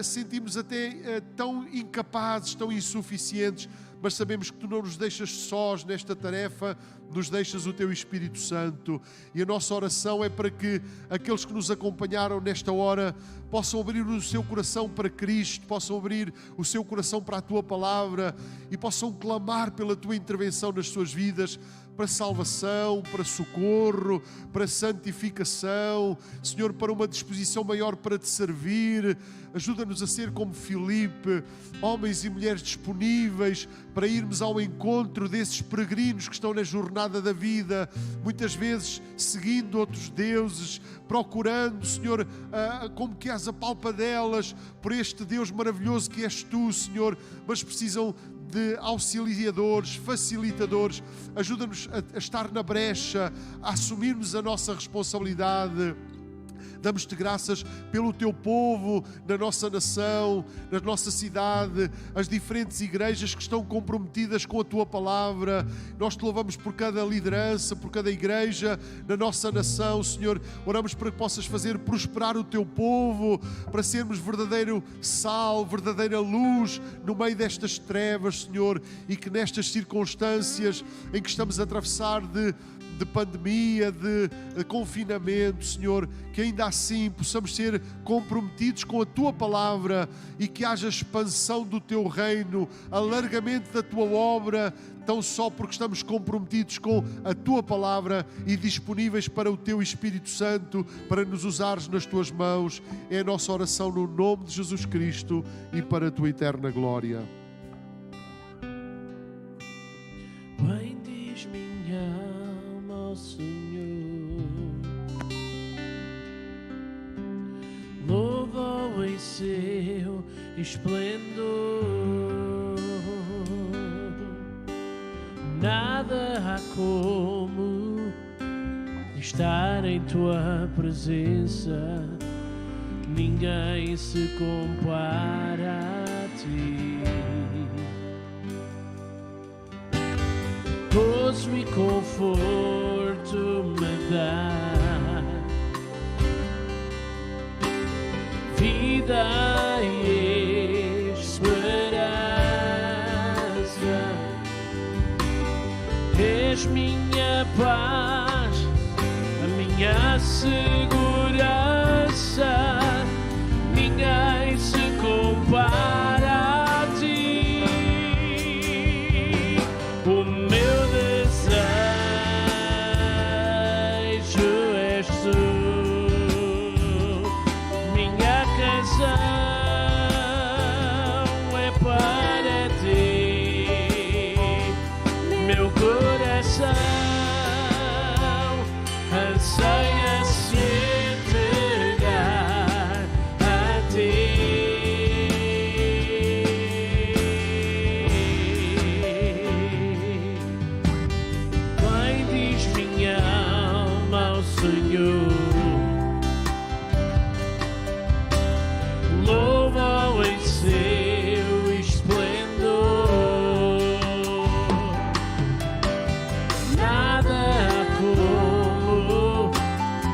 A: Sentimos até tão incapazes, tão insuficientes, mas sabemos que Tu não nos deixas sós nesta tarefa, nos deixas o Teu Espírito Santo. E a nossa oração é para que aqueles que nos acompanharam nesta hora possam abrir o seu coração para Cristo, possam abrir o seu coração para a Tua Palavra e possam clamar pela Tua intervenção nas suas vidas, para salvação, para socorro, para santificação, Senhor, para uma disposição maior para Te servir. Ajuda-nos a ser como Filipe, homens e mulheres disponíveis para irmos ao encontro desses peregrinos que estão na jornada da vida, muitas vezes seguindo outros deuses, procurando, Senhor, como que as apalpadelas por este Deus maravilhoso que és Tu, Senhor, mas precisam de auxiliadores, facilitadores. Ajuda-nos a estar na brecha, a assumirmos a nossa responsabilidade. Damos-te graças pelo Teu povo, na nossa nação, na nossa cidade, as diferentes igrejas que estão comprometidas com a Tua Palavra. Nós Te louvamos por cada liderança, por cada igreja na nossa nação, Senhor. Oramos para que possas fazer prosperar o Teu povo, para sermos verdadeiro sal, verdadeira luz no meio destas trevas, Senhor, e que nestas circunstâncias em que estamos a atravessar de pandemia, de confinamento, Senhor, que ainda assim possamos ser comprometidos com a Tua Palavra e que haja expansão do Teu reino, alargamento da Tua obra, tão só porque estamos comprometidos com a Tua Palavra e disponíveis para o Teu Espírito Santo, para nos usares nas Tuas mãos. É a nossa oração no nome de Jesus Cristo e para a Tua eterna glória.
D: Bendiz minha alma, Senhor, louva-o em seu esplendor. Nada há como estar em Tua presença, ninguém se compara a Ti. Gozo e conforto me dá, vida e esperança. És minha paz, a minha segurança, ninguém se compara a Ti. O meu desejo és Tu, minha canção é para Ti, meu coração anseia se entregar a Ti. Bendiz minha alma ao Senhor, louva-o em seu esplendor. Nada há como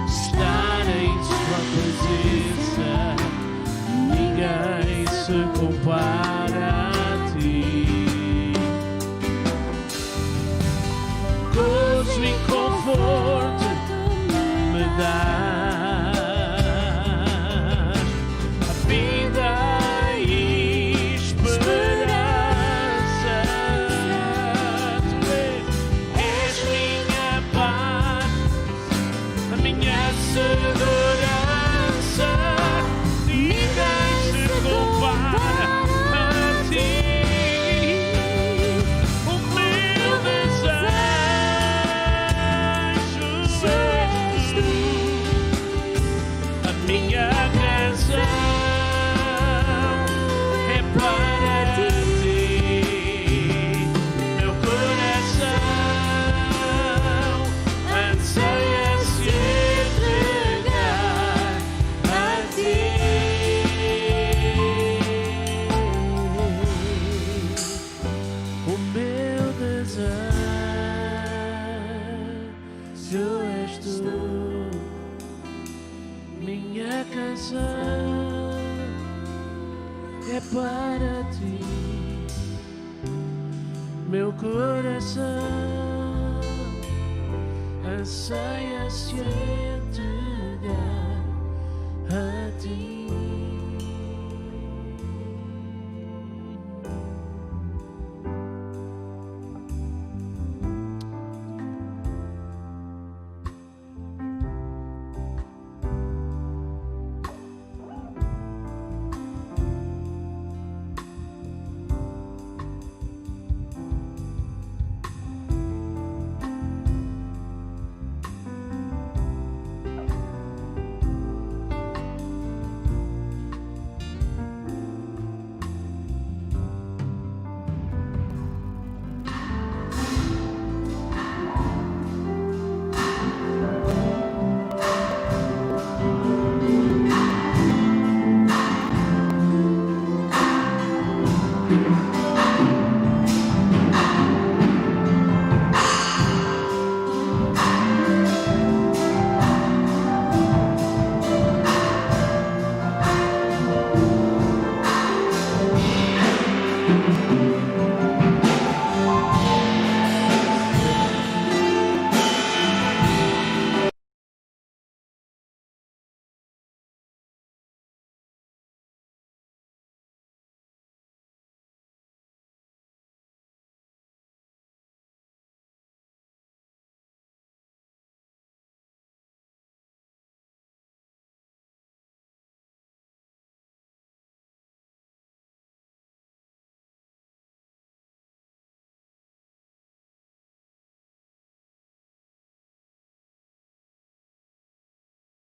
D: estar em Sua presença, ninguém se compara a Ti. Gozo e conforto me dás, a vida e esperança. Tu és minha paz, a minha segurança, ninguém se compara a Ti. O meu desejo és Tu, a minha canção é para Ti, meu coração anseia se entregar a Ti. O meu desejo és Tu, minha canção é para Ti, meu coração anseia se entregar a ti.